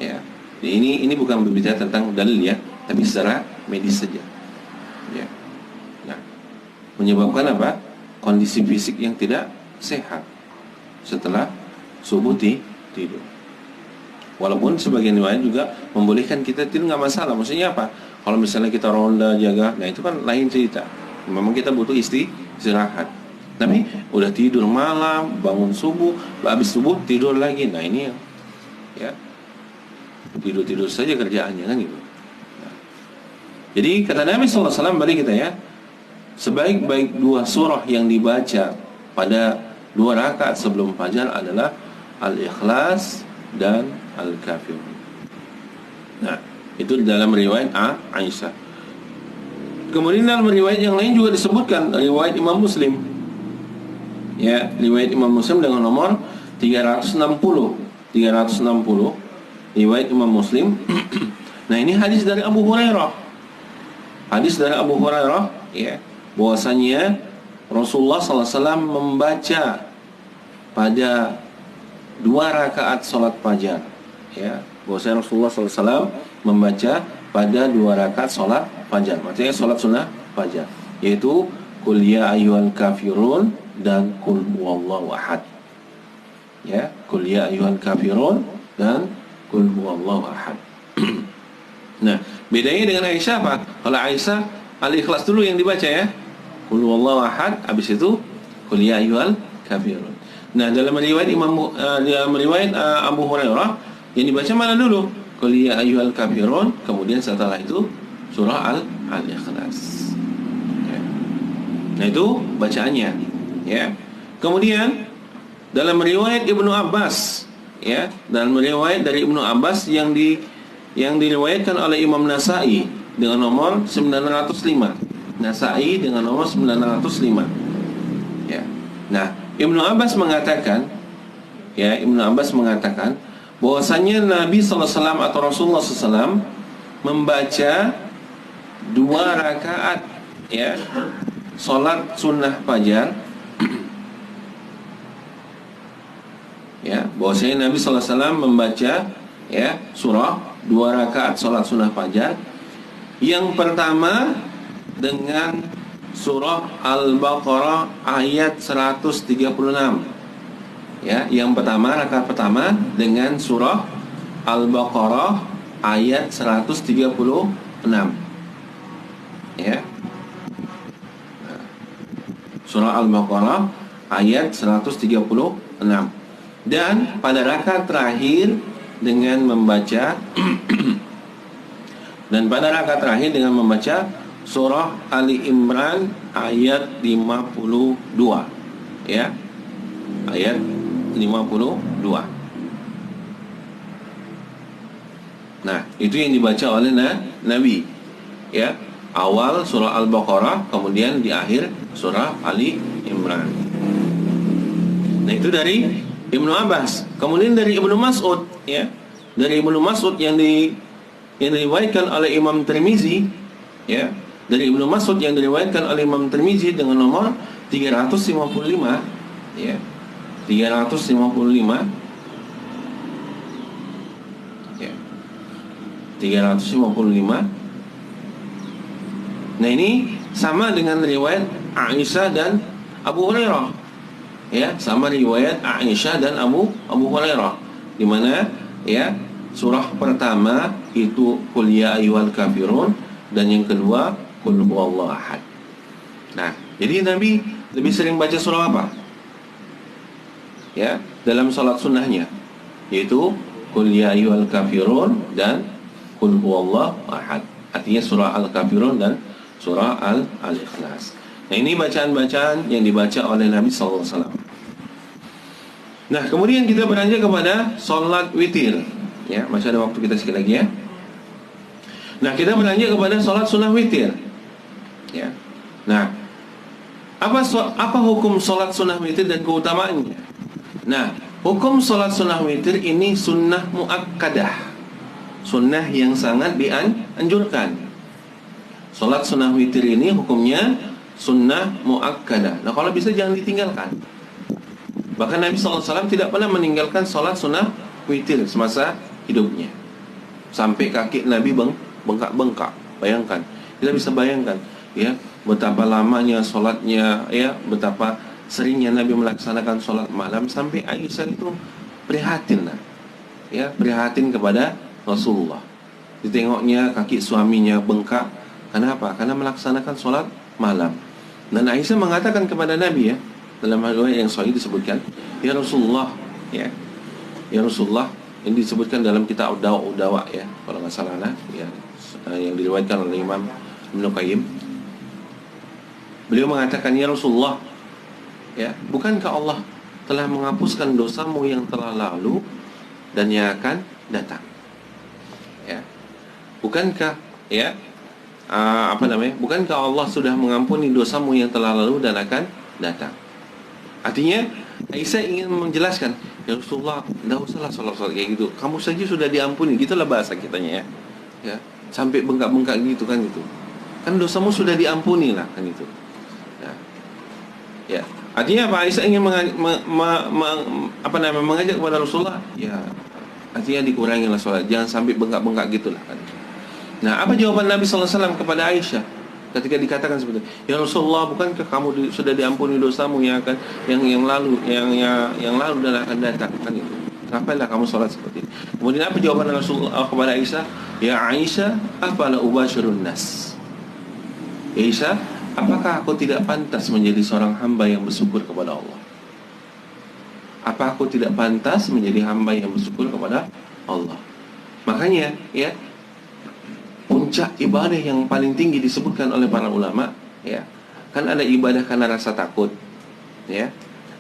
Ya. Ini bukan berbicara tentang dalil ya, tapi secara medis saja. Ya. Nah, menyebabkan apa? Kondisi fisik yang tidak sehat setelah subuh tidur. Walaupun sebagian riwayat juga membolehkan kita tidur nggak masalah. Maksudnya apa? Kalau misalnya kita ronda jaga, nah itu kan lain cerita. Memang kita butuh istirahat. Tapi udah tidur malam, bangun subuh, habis subuh tidur lagi. Nah ini ya tidur-tidur saja kerjaannya kan gitu. Jadi kata Nabi SAW, balik kita ya, sebaik-baik dua surah yang dibaca pada 2 rakaat sebelum fajar adalah Al-Ikhlas dan Al-Kafirun. Nah, itu dalam riwayat Aisyah. Kemudian dalam riwayat yang lain juga disebutkan, riwayat Imam Muslim. Ya, riwayat Imam Muslim dengan nomor 360. Riwayat Imam Muslim. Nah, ini hadis dari Abu Hurairah. Hadis dari Abu Hurairah, ya, bahwasanya Rasulullah SAW membaca pada 2 rakaat salat fajar. Ya, bahwasanya Rasulullah SAW membaca pada 2 rakaat salat fajar. Maksudnya salat sunnah fajar, yaitu Qul ya ayyuhal kafirun dan Qul huwallahu ahad. Ya, Qul ya ayyuhal kafirun dan Qul huwallahu ahad. Nah, bedanya dengan Aisyah apa? Kalau Aisyah Al-Ikhlas dulu yang dibaca ya, Qul huwallahu ahad, habis itu Qul ya ayyuhal kafirun. Nah, dalam riwayat Abu Hurairah yang dibaca mana dulu? Qul ya ayyuhal kafirun, kemudian setelah itu surah Al-Ikhlas. Ya. Nah, itu bacaannya, ya. Kemudian dalam riwayat Ibnu Abbas, ya, dalam riwayat dari Ibnu Abbas yang diriwayatkan oleh Imam Nasa'i dengan nomor 905. Nasa'i dengan nomor 905. Ya. Nah, Ibnu Abbas mengatakan, bahwasanya Nabi SAW atau Rasulullah SAW membaca 2 rakaat, ya, salat sunnah fajar. Ya, bahwasanya Nabi SAW membaca, ya, surah 2 rakaat salat sunnah fajar. Yang pertama dengan surah Al-Baqarah ayat 136. Ya, yang pertama, rakaat pertama dengan surah Al-Baqarah ayat 136. Ya. Surah Al-Baqarah ayat 136. Dan pada rakaat terakhir dengan membaca surah Ali Imran ayat 52, ya, ayat 52. Nah, itu yang dibaca oleh Nabi, ya, awal surah Al-Baqarah, kemudian di akhir surah Ali Imran. Nah, itu dari Ibnu Abbas. Kemudian dari Ibnu Mas'ud, ya, dari Ibnu Mas'ud yang diriwayatkan oleh Imam Tirmizi, ya, dari Ibnu Mas'ud yang diriwayatkan oleh Imam Tirmizi dengan nomor 355, ya, 355, ya, 355. Nah, ini sama dengan riwayat Aisyah dan Abu Hurairah. Ya, sama riwayat Aisyah dan Abu Hurairah, di mana, ya, surah pertama itu Qul ya ayyuhal kafirun dan yang kedua Qul huwallahu ahad. Nah, jadi Nabi lebih sering baca surah apa? Ya, dalam salat sunnahnya, yaitu Qul ya ayyuhal kafirun dan Qul huwallahu ahad. Artinya surah Al-Kafirun dan surah Al-Ikhlas. Nah, ini bacaan-bacaan yang dibaca oleh Nabi SAW. Nah, kemudian kita beranjak kepada sholat witir. Ya, masih ada waktu kita sekali lagi ya. Nah, kita beranjak kepada sholat sunnah witir. Ya. Nah, apa hukum sholat sunnah witir dan keutamaannya? Nah, hukum sholat sunnah witir ini sunnah muakkadah, sunnah yang sangat dianjurkan. Sholat sunnah witir ini hukumnya sunnah muakkadah. Nah, kalau bisa jangan ditinggalkan. Bahkan Nabi SAW tidak pernah meninggalkan sholat sunnah witir semasa hidupnya, sampai kaki Nabi bengkak-bengkak. Bayangkan, kita bisa bayangkan, ya, betapa lamanya sholatnya, ya, betapa seringnya Nabi melaksanakan sholat malam, sampai Aisyah itu prihatin, ya, prihatin kepada Rasulullah. Ditengoknya kaki suaminya bengkak. Kenapa? Karena melaksanakan sholat malam. Dan Aisyah mengatakan kepada Nabi, ya, dalam riwayat yang sahih disebutkan, ya Rasulullah, ya, ya Rasulullah, ini disebutkan dalam kitab Dawa ya, kalau nggak salah ya, yang diriwayatkan oleh Imam Ibnu Qayyim. Beliau mengatakan, ya Rasulullah, ya, bukankah Allah telah menghapuskan dosamu yang telah lalu dan yang akan datang? Ya, bukankah, ya, bukankah Allah sudah mengampuni dosamu yang telah lalu dan akan datang? Artinya Aisyah ingin menjelaskan, ya Rasulullah, tidak usahlah sholat kayak gitu, kamu saja sudah diampuni. Gitulah bahasa kitanya, ya, sampai bengkak-bengkak gitu kan, gitu kan, dosamu sudah diampuni lah kan, itu ya. Artinya apa? Aisyah ingin mengajak kepada Rasulullah, ya, artinya dikurangilah sholat, jangan sampai bengkak-bengkak gitulah kan. Nah, apa jawaban Nabi SAW kepada Aisyah ketika dikatakan seperti itu? Ya Rasulullah, bukankah kamu sudah diampuni dosamu yang lalu dan akan datang kan, itu? Ngapainlah kamu sholat seperti itu? Kemudian apa jawaban Rasulullah kepada Aisyah? Ya Aisyah, afala ubashirun nas. Aisyah, apakah aku tidak pantas menjadi seorang hamba yang bersyukur kepada Allah? Apa aku tidak pantas menjadi hamba yang bersyukur kepada Allah? Makanya, ya, puncak ibadah yang paling tinggi disebutkan oleh para ulama, ya, kan ada ibadah karena rasa takut, ya,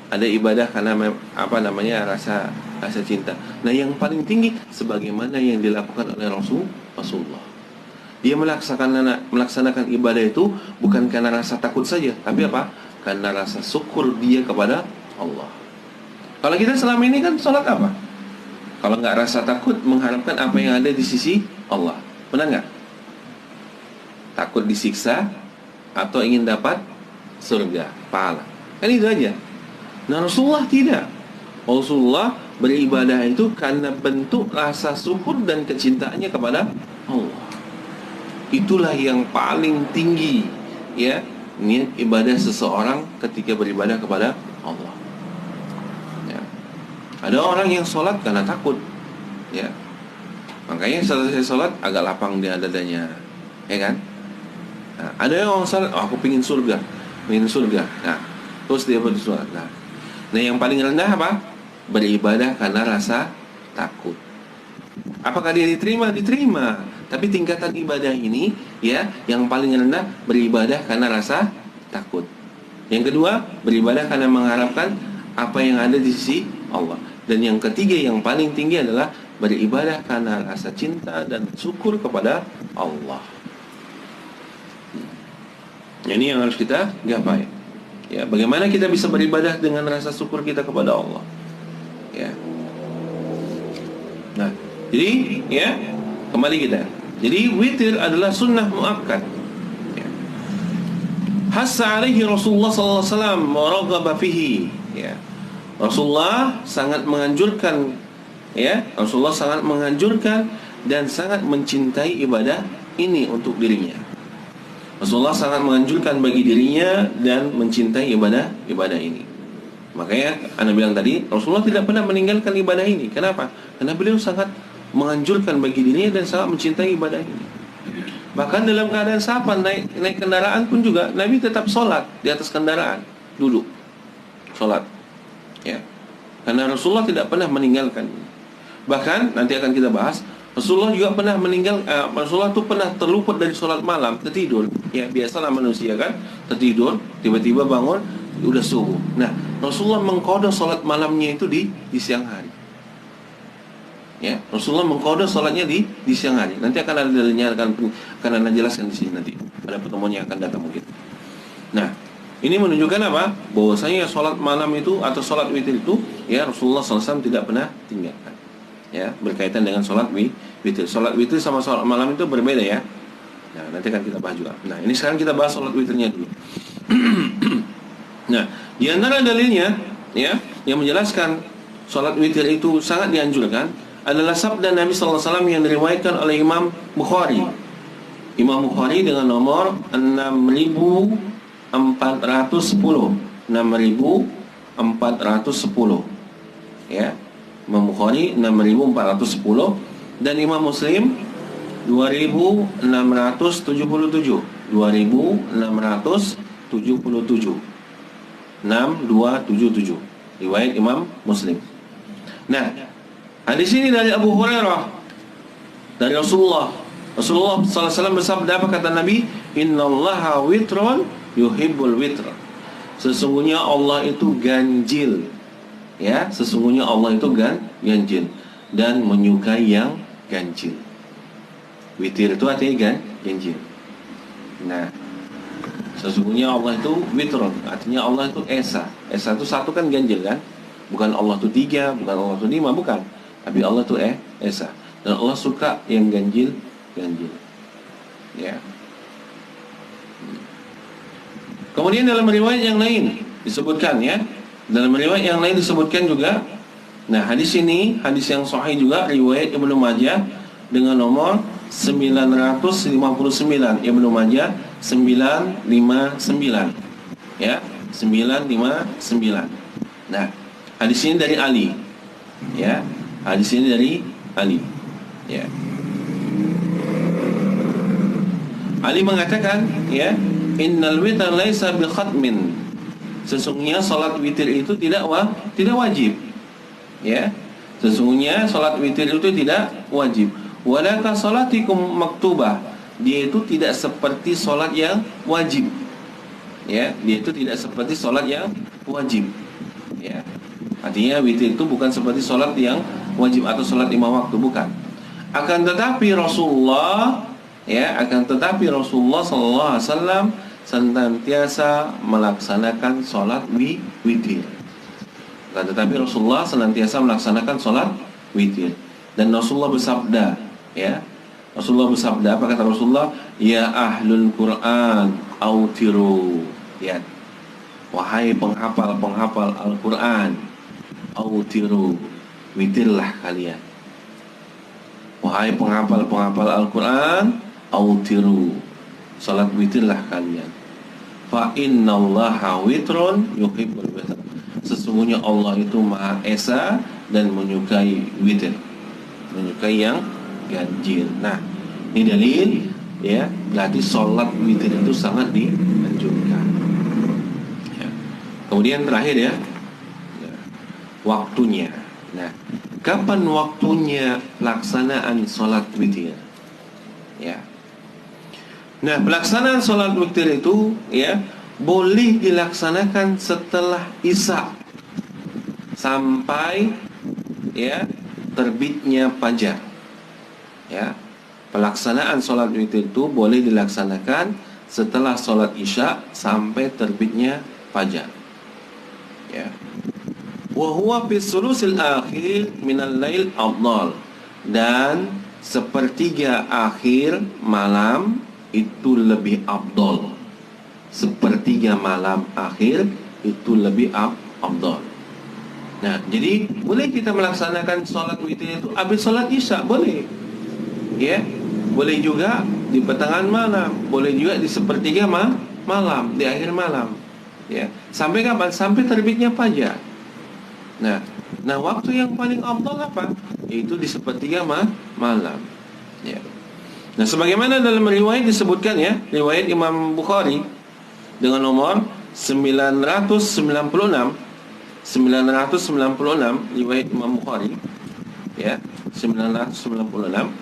ada ibadah karena rasa cinta. Nah, yang paling tinggi sebagaimana yang dilakukan oleh Rasulullah. Dia melaksanakan ibadah itu bukan karena rasa takut saja, tapi apa? Karena rasa syukur dia kepada Allah. Kalau kita selama ini kan sholat apa? Kalau nggak rasa takut, mengharapkan apa yang ada di sisi Allah. Benar nggak? Takut disiksa atau ingin dapat surga, pahala. Kan itu aja. Nah, Rasulullah tidak. Rasulullah beribadah itu karena bentuk rasa syukur dan kecintaannya kepada Allah. Itulah yang paling tinggi, ya, niat ibadah seseorang ketika beribadah kepada Allah. Ya. Ada orang yang sholat karena takut, ya, makanya selesai sholat agak lapang dia dadanya, ya kan? Nah, ada yang orang sholat, aku pingin surga. Nah, terus dia berdoa. Nah, yang paling rendah apa? Beribadah karena rasa takut. Apakah dia diterima? Diterima. Tapi tingkatan ibadah ini, ya, yang paling rendah beribadah karena rasa takut. Yang kedua, beribadah karena mengharapkan apa yang ada di sisi Allah. Dan yang ketiga yang paling tinggi adalah beribadah karena rasa cinta dan syukur kepada Allah. Ini yang harus kita gapai. Ya, bagaimana kita bisa beribadah dengan rasa syukur kita kepada Allah? Ya. Nah, jadi, ya, kembali kita. Jadi witir adalah sunnah muakkad. Ya. Hassa alaihi Rasulullah sallallahu alaihi wasallam wa raghaba fihi. Ya. Rasulullah sangat menganjurkan, ya, Rasulullah sangat menganjurkan dan sangat mencintai ibadah ini untuk dirinya. Rasulullah sangat menganjurkan bagi dirinya dan mencintai ibadah ini. Makanya Anda bilang tadi, Rasulullah tidak pernah meninggalkan ibadah ini. Kenapa? Karena beliau sangat menganjurkan bagi dirinya dan sangat mencintai ibadah ini. Bahkan dalam keadaan sapan naik kendaraan pun juga Nabi tetap sholat di atas kendaraan, duduk sholat, ya. Karena Rasulullah tidak pernah meninggalkan. Bahkan nanti akan kita bahas, Rasulullah juga pernah Rasulullah itu pernah terluput dari sholat malam, tertidur. Ya, biasalah manusia kan, tertidur, tiba-tiba bangun, udah subuh. Nah, Rasulullah mengqadha sholat malamnya itu di siang hari. Ya, Rasulullah mengqadha sholatnya di siang hari. Nanti akan ada dalilnya, akan Anda jelaskan di sini nanti pada pertemuan yang akan datang mungkin. Nah, ini menunjukkan apa? Bahwasanya sholat malam itu atau sholat witir itu, ya, Rasulullah SAW tidak pernah tinggalkan. Ya, berkaitan dengan sholat witir. Sholat witir sama sholat malam itu berbeda, ya. Nah, nanti akan kita bahas juga. Nah, ini sekarang kita bahas sholat witirnya dulu. Nah, di antara dalilnya, ya, yang menjelaskan sholat witir itu sangat dianjurkan adalah sabda Nabi sallallahu alaihi wasallam yang diriwayatkan oleh Imam Bukhari. Imam Bukhari dengan nomor 6410. 6410. Ya. Imam Bukhari 6410 dan Imam Muslim 2677. 2677. 6277. Riwayat Imam Muslim. Nah, hadis ini dari Abu Hurairah dari Rasulullah sallallahu alaihi wasallam bersabda, apa kata Nabi? Innallaha witrun yuhibbul witr. Sesungguhnya Allah itu ganjil. Ya, sesungguhnya Allah itu ganjil dan menyukai yang ganjil. Witir itu artinya ganjil. Nah, sesungguhnya Allah itu witrun, artinya Allah itu esa. Esa itu satu kan ganjil kan? Bukan Allah itu tiga, bukan Allah itu lima, bukan. Tapi Allah itu esa. Dan Allah suka yang ganjil. Ya. Kemudian dalam riwayat yang lain disebutkan ya. Dalam riwayat yang lain disebutkan juga. Nah, hadis ini hadis yang sahih juga, riwayat Ibnu Majah dengan nomor 959. Ibnu Majah 959. Ya, 959. Nah, hadis ini dari Ali. Ya, hadis ini dari Ali. Ya. Ali mengatakan, ya, innal witr laisa bi khatmin. Sesungguhnya salat witir itu tidak wajib. Ya. Sesungguhnya salat witir itu tidak wajib. Wala ka salatikum maktubah. Dia itu tidak seperti salat yang wajib. Ya, dia itu tidak seperti salat yang wajib. Ya. Artinya witir itu bukan seperti salat yang wajib atau salat 5 waktu, bukan. Akan tetapi Rasulullah sallallahu alaihi wasallam senantiasa melaksanakan salat witir. Akan tetapi Rasulullah senantiasa melaksanakan salat witir. Dan Rasulullah bersabda, ya. Rasulullah bersabda, apa kata Rasulullah? Ya ahlul Quran, autiru. Ya. Wahai penghafal Al-Quran, autiru, witirlah kalian. Wahai penghafal Al-Quran, autiru, salat witirlah kalian. Fa innallaha witrun yuhibbul witr. Sesungguhnya Allah itu Maha Esa dan menyukai witir, menyukai yang ganjil. Nah, ini dalil, ya, berarti salat witir itu sangat dianjurkan. Ya. Kemudian terakhir ya, waktunya. Nah, kapan waktunya pelaksanaan salat witir? Ya. Nah, pelaksanaan salat witir itu, ya, boleh dilaksanakan setelah Isya sampai, ya, terbitnya fajar. Ya. Pelaksanaan salat witir itu boleh dilaksanakan setelah salat Isya sampai terbitnya fajar. Ya. Wa huwa fi sulusil akhir minal lail afdal. Dan sepertiga akhir malam itu lebih afdal. Sepertiga malam akhir itu lebih afdal. Nah, jadi boleh kita melaksanakan salat witir itu habis salat Isya, boleh. Ya. Boleh juga di pertengahan malam, boleh juga di sepertiga malam, di akhir malam. Ya. Sampai kapan? Sampai terbitnya fajar. Nah, waktu yang paling afdal apa? Itu di sepertiga malam. Ya. Nah, sebagaimana dalam riwayat disebutkan, ya, riwayat Imam Bukhari dengan nomor 996 riwayat Imam Bukhari, ya, 996.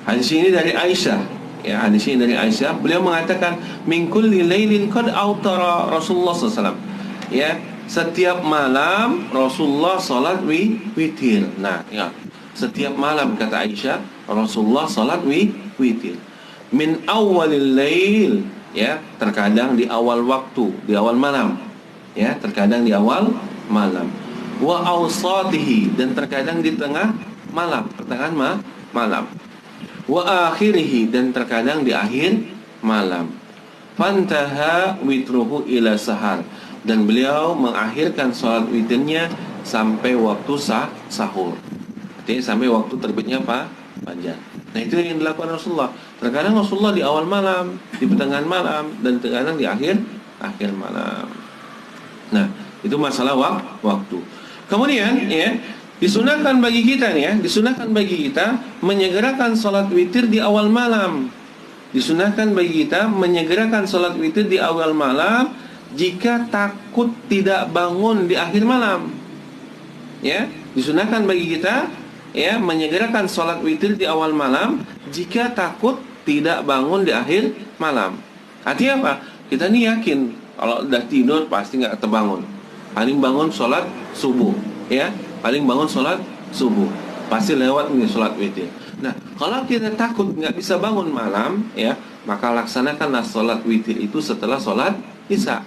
Hadis ini dari Aisyah, ya, hadis ini dari Aisyah. Beliau mengatakan min kulli lailin qad autara Rasulullah sallallahu alaihi wasallam. Ya, setiap malam Rasulullah salat witir. Nah, ya, setiap malam kata Aisyah Rasulullah salat witir. Min awalil lail, ya, terkadang di awal waktu, di awal malam. Ya, terkadang di awal malam. Wa awsatihi, dan terkadang di tengah malam, pertengahan malam. Wa akhirihi, dan terkadang di akhir malam. Fantaha witruhu ila sahar, dan beliau mengakhirkan salat witirnya sampai waktu sahur. Artinya sampai waktu terbitnya fajar. Nah, itu yang dilakukan Rasulullah. Terkadang Rasulullah di awal malam, di pertengahan malam, dan terkadang di akhir malam. Nah, itu masalah waktu. Kemudian, ya, disunahkan bagi kita nih, ya, disunahkan bagi kita menyegerakan salat witir di awal malam. Disunahkan bagi kita menyegerakan salat witir di awal malam jika takut tidak bangun di akhir malam. Ya, disunahkan bagi kita ya menyegerakan sholat witir di awal malam jika takut tidak bangun di akhir malam. Artinya apa? Kita nih yakin kalau udah tidur pasti nggak terbangun. Paling bangun sholat subuh, ya. Paling bangun sholat subuh. Pasti lewat nih sholat witir. Nah, kalau kita takut nggak bisa bangun malam, ya, maka laksanakanlah sholat witir itu setelah sholat isya.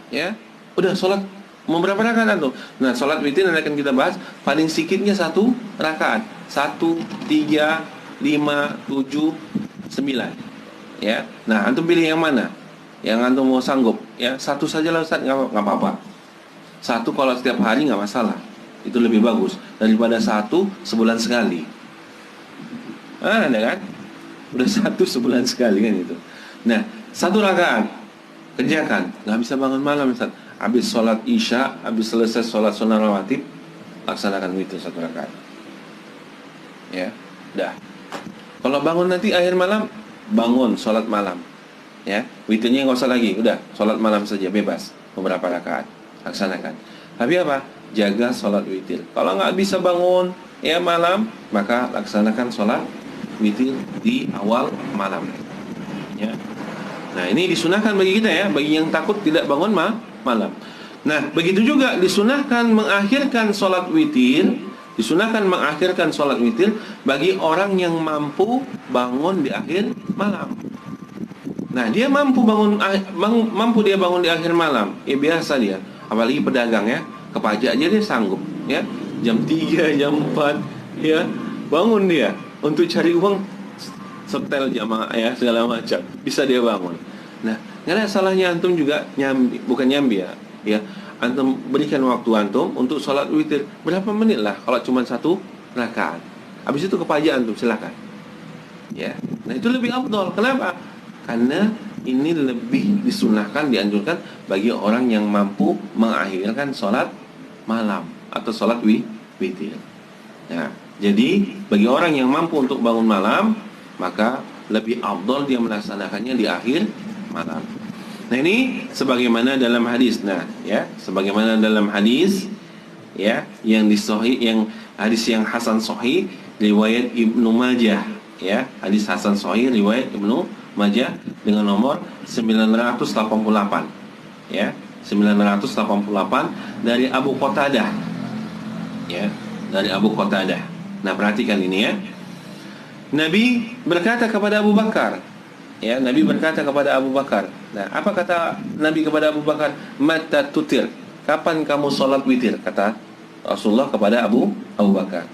Ya, udah sholat mau berapa rakaat tuh? Nah, sholat witir yang akan kita bahas paling sedikitnya 1 rakaat. 1, 3, 5, 7, 9. Ya, nah antum pilih yang mana? Yang antum mau sanggup? Ya, 1 saja lah Ustaz, nggak apa-apa. 1 kalau setiap hari nggak masalah. Itu lebih bagus daripada 1 sebulan sekali. Ada kan? Udah 1 sebulan sekali kan itu. Nah, 1 rakaat kerjakan. Nggak bisa bangun malam Ustaz. Habis sholat isya, habis selesai sholat sunnah rawatib, laksanakan witir 1 rakaat. Ya, dah. Kalau bangun nanti akhir malam, bangun sholat malam. Ya, witirnya nggak usah lagi, udah sholat malam saja bebas beberapa rakaat, laksanakan. Tapi apa? Jaga sholat witir. Kalau nggak bisa bangun ya malam, maka laksanakan sholat witir di awal malam. Ya. Nah, ini disunahkan bagi kita ya, bagi yang takut tidak bangun malam. Nah, begitu juga disunahkan mengakhirkan sholat witir. Disunahkan mengakhirkan sholat witir bagi orang yang mampu bangun di akhir malam. Nah, dia mampu mampu dia bangun di akhir malam. Ya biasa dia, apalagi pedagang ya, kepajak aja dia sanggup ya. Jam 3, jam 4 ya, bangun dia untuk cari uang, setel jamaah ya, segala macam. Bisa dia bangun. Nah, nggak ada salahnya antum juga bukan nyambi ya. Antum berikan waktu antum untuk sholat witir berapa menit lah, kalau cuma 1 rakaat. Habis itu kepaja antum silakan. Ya. Nah, itu lebih afdol. Kenapa? Karena ini lebih disunahkan, dianjurkan bagi orang yang mampu mengakhirkan sholat malam atau sholat witir. Nah, jadi bagi orang yang mampu untuk bangun malam, maka lebih afdol dia melaksanakannya di akhir malam. Nah, ini sebagaimana dalam hadis. Nah, ya, sebagaimana dalam hadis ya, yang hadis yang hasan sahih riwayat Ibnu Majah ya, hadis hasan sahih riwayat Ibnu Majah dengan nomor 988 ya, 988 dari Abu Qatadah ya, dari Abu Qatadah. Nah, perhatikan ini ya. Nabi berkata kepada Abu Bakar, ya, Nabi berkata kepada Abu Bakar. Nah, apa kata Nabi kepada Abu Bakar? Mata tutir, kapan kamu sholat witir? Kata Rasulullah kepada Abu Bakar.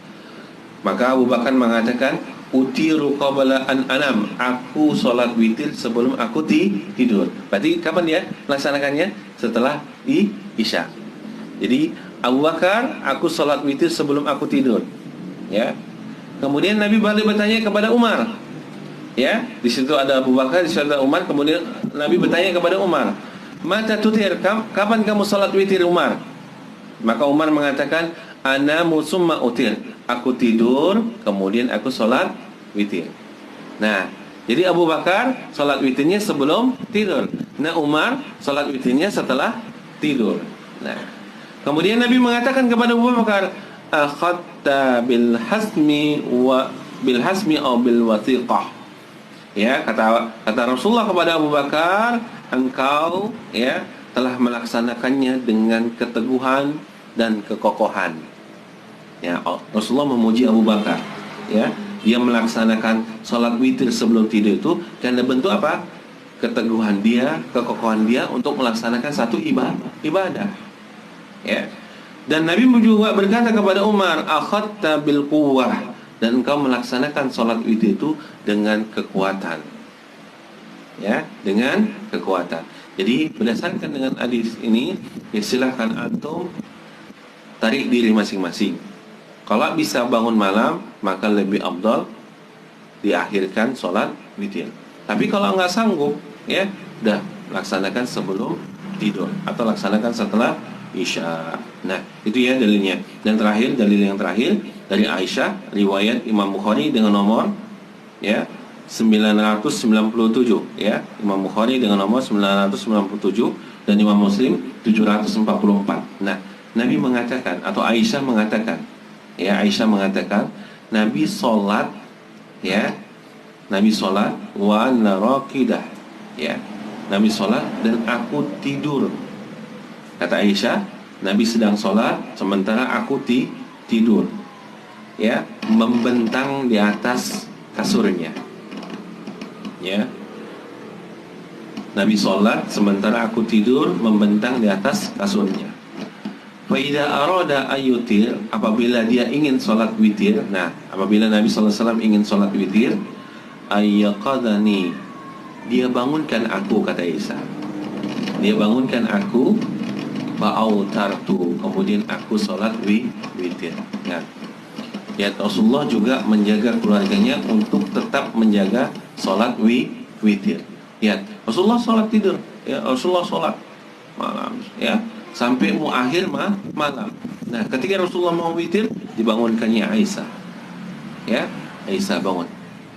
Maka Abu Bakar mengatakan, utiru qabla an anam, aku sholat witir sebelum aku tidur. Berarti kapan dia melaksanakannya? Setelah isya. Jadi Abu Bakar, aku sholat witir sebelum aku tidur. Ya. Kemudian Nabi balik bertanya kepada Umar. Ya, di situ ada Abu Bakar, di situ ada Umar. Kemudian Nabi bertanya kepada Umar, mata tutir, kapan kamu salat witir Umar? Maka Umar mengatakan, ana musumma utir, aku tidur kemudian aku salat witir. Nah, jadi Abu Bakar salat witirnya sebelum tidur. Nah, Umar salat witirnya setelah tidur. Nah, kemudian Nabi mengatakan kepada Abu Bakar, akhadta bil hasmi aw bil wathiqah. Ya, kata Rasulullah kepada Abu Bakar, engkau ya telah melaksanakannya dengan keteguhan dan kekokohan. Ya, Rasulullah memuji Abu Bakar. Ya, dia melaksanakan sholat witir sebelum tidur itu karena bentuk apa? Keteguhan dia, kekokohan dia untuk melaksanakan satu ibadah. Ya. Dan Nabi juga berkata kepada Umar, akhadta bil quwwah, dan engkau melaksanakan sholat witir itu dengan kekuatan. Ya, dengan kekuatan. Jadi berdasarkan dengan hadis ini, ya silahkan antum tarik diri masing-masing. Kalau bisa bangun malam, maka lebih afdal diakhirkan sholat witir. Tapi kalau nggak sanggup, ya udah laksanakan sebelum tidur atau laksanakan setelah isya. Nah, itu ya dalilnya. Dan dalil yang terakhir dari Aisyah, riwayat Imam Bukhari dengan nomor ya 997 ya. Imam Bukhari dengan nomor 997 dan Imam Muslim 744. Nah, Nabi mengatakan atau Aisyah mengatakan, ya, Aisyah mengatakan Nabi sholat, ya, Nabi sholat wa ana raqidah, ya, Nabi sholat dan aku tidur. Kata Aisyah, Nabi sedang sholat sementara aku tidur, ya, membentang di atas kasurnya, ya. Nabi sholat sementara aku tidur membentang di atas kasurnya. Fa idza arada ayyutir, apabila dia ingin sholat witir. Nah, apabila Nabi SAW ingin sholat witir, ayyaqadani, dia bangunkan aku, kata Isa. Dia bangunkan aku, fa'autartu, kemudian aku sholat witir. Ya. Ya, Rasulullah juga menjaga keluarganya untuk tetap menjaga sholat witir. Ya, Rasulullah sholat tidur, ya, Rasulullah sholat malam, ya, sampai mau akhir malam. Nah, ketika Rasulullah mau witir, dibangunkannya Aisyah. Ya, Aisyah bangun,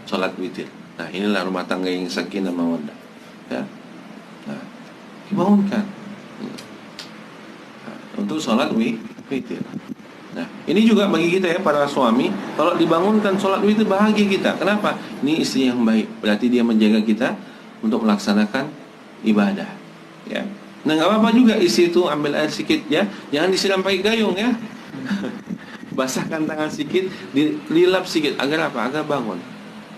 sholat witir. Nah, inilah rumah tangga yang sakinah mawaddah. Ya, nah, dibangunkan untuk sholat witir. Nah, ini juga bagi kita ya, para suami, kalau dibangunkan sholat witir bahagia kita. Kenapa? Ini istri yang baik, berarti dia menjaga kita untuk melaksanakan ibadah, ya. Nah, nggak apa-apa juga isi itu ambil air sedikit, ya, jangan disiram pakai gayung, ya. Basahkan tangan sedikit, dilap sedikit, agar apa? Agar bangun,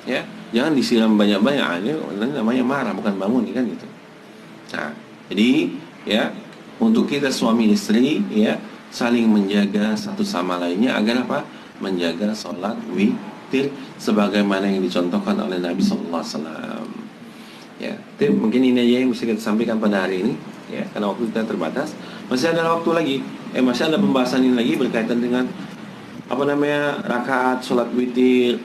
ya. Jangan disiram banyak-banyak, ini namanya marah, bukan bangun, kan gitu. Nah, jadi ya, untuk kita suami istri, ya, saling menjaga satu sama lainnya agar apa? Menjaga sholat witir sebagaimana yang dicontohkan oleh Nabi SAW. Ya, mungkin ini aja yang bisa kita sampaikan pada hari ini, ya, karena waktu kita terbatas. Masih ada waktu lagi, masih ada pembahasan ini lagi berkaitan dengan apa namanya, rakaat sholat witir,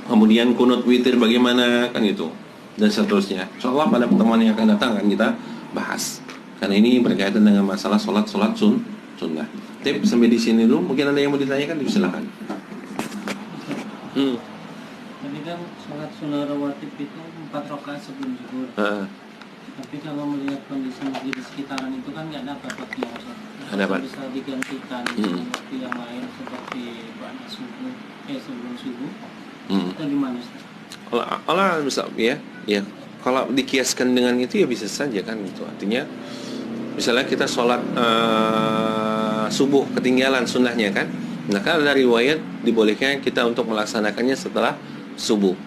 kemudian kunut witir bagaimana, kan itu, dan seterusnya. Insyaallah pada pertemuan yang akan datang akan kita bahas. Karena ini berkaitan dengan masalah sholat sunnah. Tapi sampai di sini dulu. Mungkin ada yang mau ditanyakan, silakan. Tadi kan sholat sunnah rawatib itu 4 rakaat sebelum zuhur. Tapi kalau melihat kondisi masjid di sekitaran itu kan nggak dapat waktu yang dapat. Bisa digantikan dengan waktu yang lain seperti pada subuh, sebelum subuh. Itu gimana Ustaz? Allah bisa, ya. Kalau dikiaskan dengan itu ya bisa saja, kan gitu. Artinya misalnya kita sholat subuh ketinggalan sunnahnya, kan. Nah, kan ada riwayat dibolehkan kita untuk melaksanakannya setelah subuh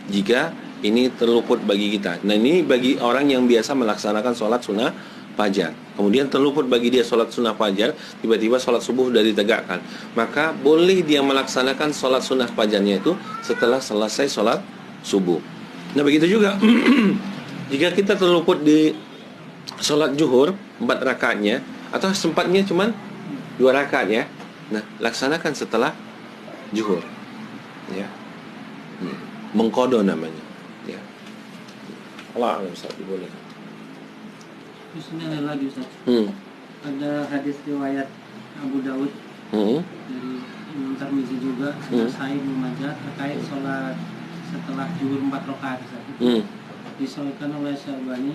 jika ini terluput bagi kita. Nah, ini bagi orang yang biasa melaksanakan sholat sunnah fajar, kemudian terluput bagi dia sholat sunnah fajar, tiba-tiba sholat subuh sudah ditegakkan, maka boleh dia melaksanakan sholat sunnah fajarnya itu setelah selesai sholat subuh. Nah, begitu juga jika kita terluput di sholat zuhur 4 rakaatnya, atau sempatnya cuma 2 rakaat, ya, nah, laksanakan setelah zuhur, ya. Mengkodo namanya, ya. Allah Ustaz, boleh. Terus ini ada lagi Ustaz. Ada hadis riwayat Abu Daud dari Imam Tirmidzi juga, Sahih Ibnu Majah terkait sholat setelah zuhur 4 rakaat Ustaz. Disahihkan oleh Syarbani.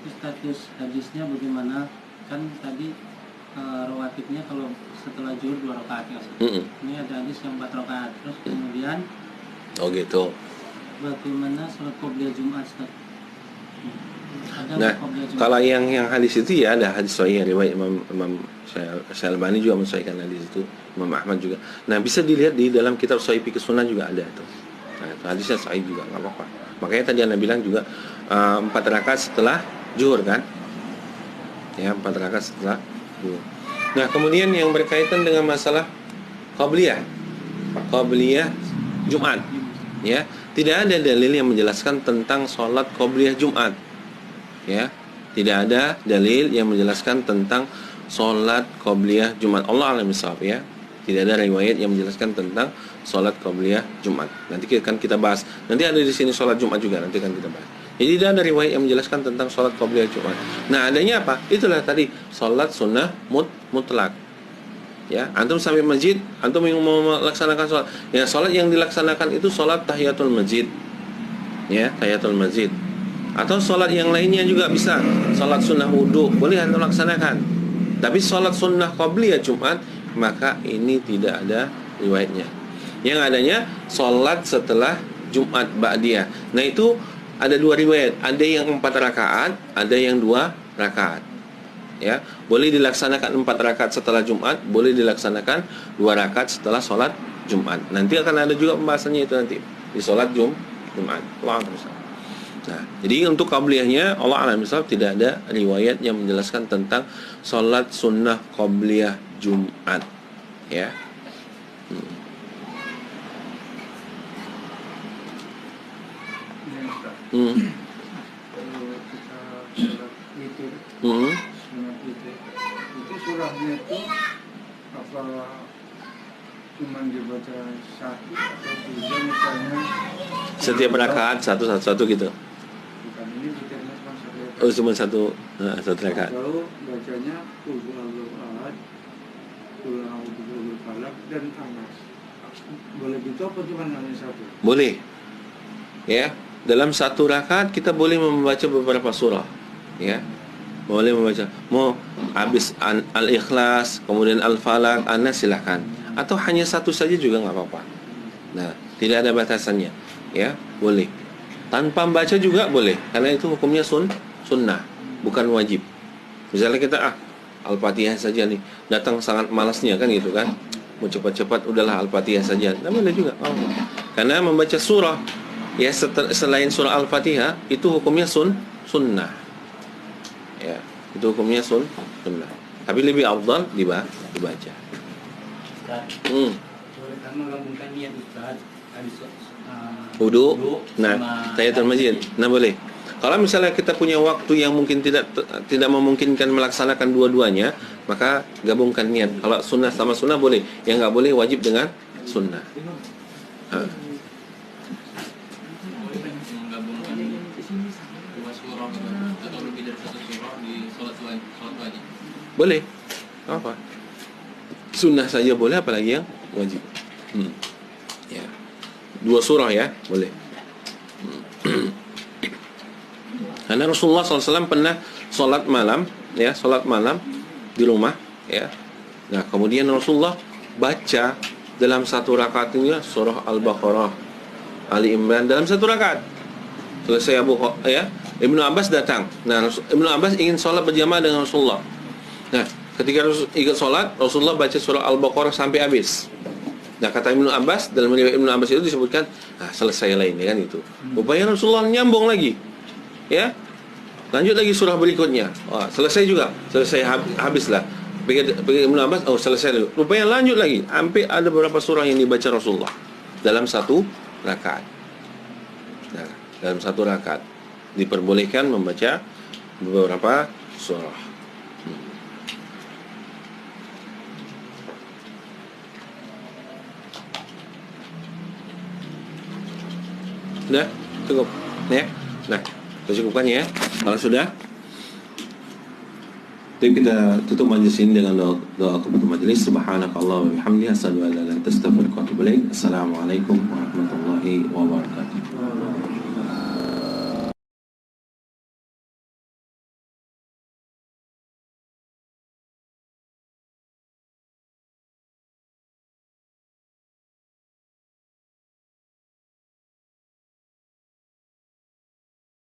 Status hadisnya bagaimana? Kan tadi rawatibnya kalau setelah zuhur 2 rakaat ya Ustaz. Ini ada hadis yang 4 rakaat. Terus kemudian gitu. Bagaimana sholat qobliyah Jumat Ustaz? Nah, kalau yang hadis itu ya ada hadis sahih riwayat Imam Syalbani juga mensahihkan hadis itu, Imam Ahmad juga. Nah, bisa dilihat di dalam kitab Sahih Fiqh Sunnah juga ada itu. Nah, itu hadisnya sahih juga, nggak apa-apa. Makanya tadi Anda bilang juga 4 rakaat setelah zuhur, kan? Ya, 4 rakaat setelah zuhur. Nah, kemudian yang berkaitan dengan masalah qabliyah Jumat, ya, tidak ada dalil yang menjelaskan tentang sholat qabliyah Jumat, ya, tidak ada dalil yang menjelaskan tentang sholat qabliyah Jumat. Allah a'lam bishawab, ya, tidak ada riwayat yang menjelaskan tentang sholat qabliyah Jumat. Nanti akan kita bahas. Nanti ada di sini sholat Jumat juga, nanti akan kita bahas. Jadi tidak ada riwayat yang menjelaskan tentang sholat qabliyah Jumat. Nah, adanya apa? Itulah tadi sholat sunnah mutlak, Ya, antum sampai masjid, antum yang mau melaksanakan sholat. Ya, sholat yang dilaksanakan itu sholat tahiyatul masjid. Ya, tahiyatul masjid. Atau sholat yang lainnya juga bisa. Sholat sunnah wudu boleh antum laksanakan. Tapi sholat sunnah qabliyah Jumat, maka ini tidak ada riwayatnya. Yang adanya sholat setelah Jumat ba'diyah. Nah itu ada dua riwayat. Ada yang 4 rakaat, ada yang 2 rakaat. Ya, boleh dilaksanakan 4 rakaat setelah Jumat, boleh dilaksanakan 2 rakaat setelah sholat Jumat. Nanti akan ada juga pembahasannya itu nanti di sholat Jumat. Allah a'lam. Nah, jadi untuk qabliyahnya Allah a'lam bishawab tidak ada riwayat yang menjelaskan tentang sholat sunnah qabliyah Jumat. Ya. Kalau kita sholat witir, sunat witir, itu surahnya itu apa cuma dibaca 1 atau 3 misalnya? Setiap rakaat satu gitu. Bukan, ini witirnya cuma 1 rakaat. Oh, cuma satu rakaat. Kalau bacanya qul huwallahu ahad, qul a'udzu birabbil falaq dan Anas. Boleh gitu apa cuma hanya 1? Boleh. Ya, dalam 1 rakaat kita boleh membaca beberapa surah. Ya. Boleh membaca. Mau habis Al-Ikhlas, kemudian Al-Falaq, Anas silakan. Atau hanya 1 saja juga enggak apa-apa. Nah, tidak ada batasannya. Ya, boleh. Tanpa baca juga boleh, karena itu hukumnya sunnah, bukan wajib. Misalnya kita Al-Fatihah saja nih, datang sangat malasnya kan gitu kan. Mau cepat-cepat udahlah Al-Fatihah saja. Nah, boleh juga. Karena membaca surah ya selain surah Al-Fatihah itu hukumnya sunnah. Ya, itu hukumnya sunnah. Tapi lebih afdal dibaca. Bolehkah menggabungkan niat Ustaz habis wudu, nah tahiyatul masjid. Nah, boleh. Kalau misalnya kita punya waktu yang mungkin tidak memungkinkan melaksanakan dua-duanya, maka gabungkan niat. Kalau sunnah sama sunnah boleh, yang nggak boleh wajib dengan sunnah. Menggabungkan 2 surah atau lebih dari 1 surah di sholat wajib. Boleh. Apa? Sunnah saja boleh, apalagi yang wajib. Ya. 2 surah ya, boleh. Karena Rasulullah SAW pernah sholat malam di rumah, ya. Nah, kemudian Rasulullah baca dalam 1 rakaat ini surah Al-Baqarah, Ali Imran dalam 1 rakaat. Selesai Ibnu Abbas datang. Nah, Ibnu Abbas ingin sholat berjamaah dengan Rasulullah. Nah, ketika ikut sholat, Rasulullah baca surah Al-Baqarah sampai habis. Nah, kata Ibnu Abbas, dalam riwayat Ibnu Abbas itu disebutkan, selesai lain kan itu. Rupanya Rasulullah nyambung lagi. Ya. Lanjut lagi surah berikutnya. Selesai juga. Selesai habislah. Pergi Ibnu Abbas, selesai dulu. Rupanya lanjut lagi sampai ada beberapa surah yang dibaca Rasulullah dalam 1 rakaat. Nah, dalam 1 rakaat diperbolehkan membaca beberapa surah. Sudah? Cukup? Ya? Nah, kita cukupkan ya. Kalau sudah, jadi kita tutup majlis ini dengan doa kepada majlis. Subhanakallah wa bihamdihi, asyhadu an la ilaha illa anta, astaghfiruka wa atubu ilaik. Assalamualaikum warahmatullahi wabarakatuh.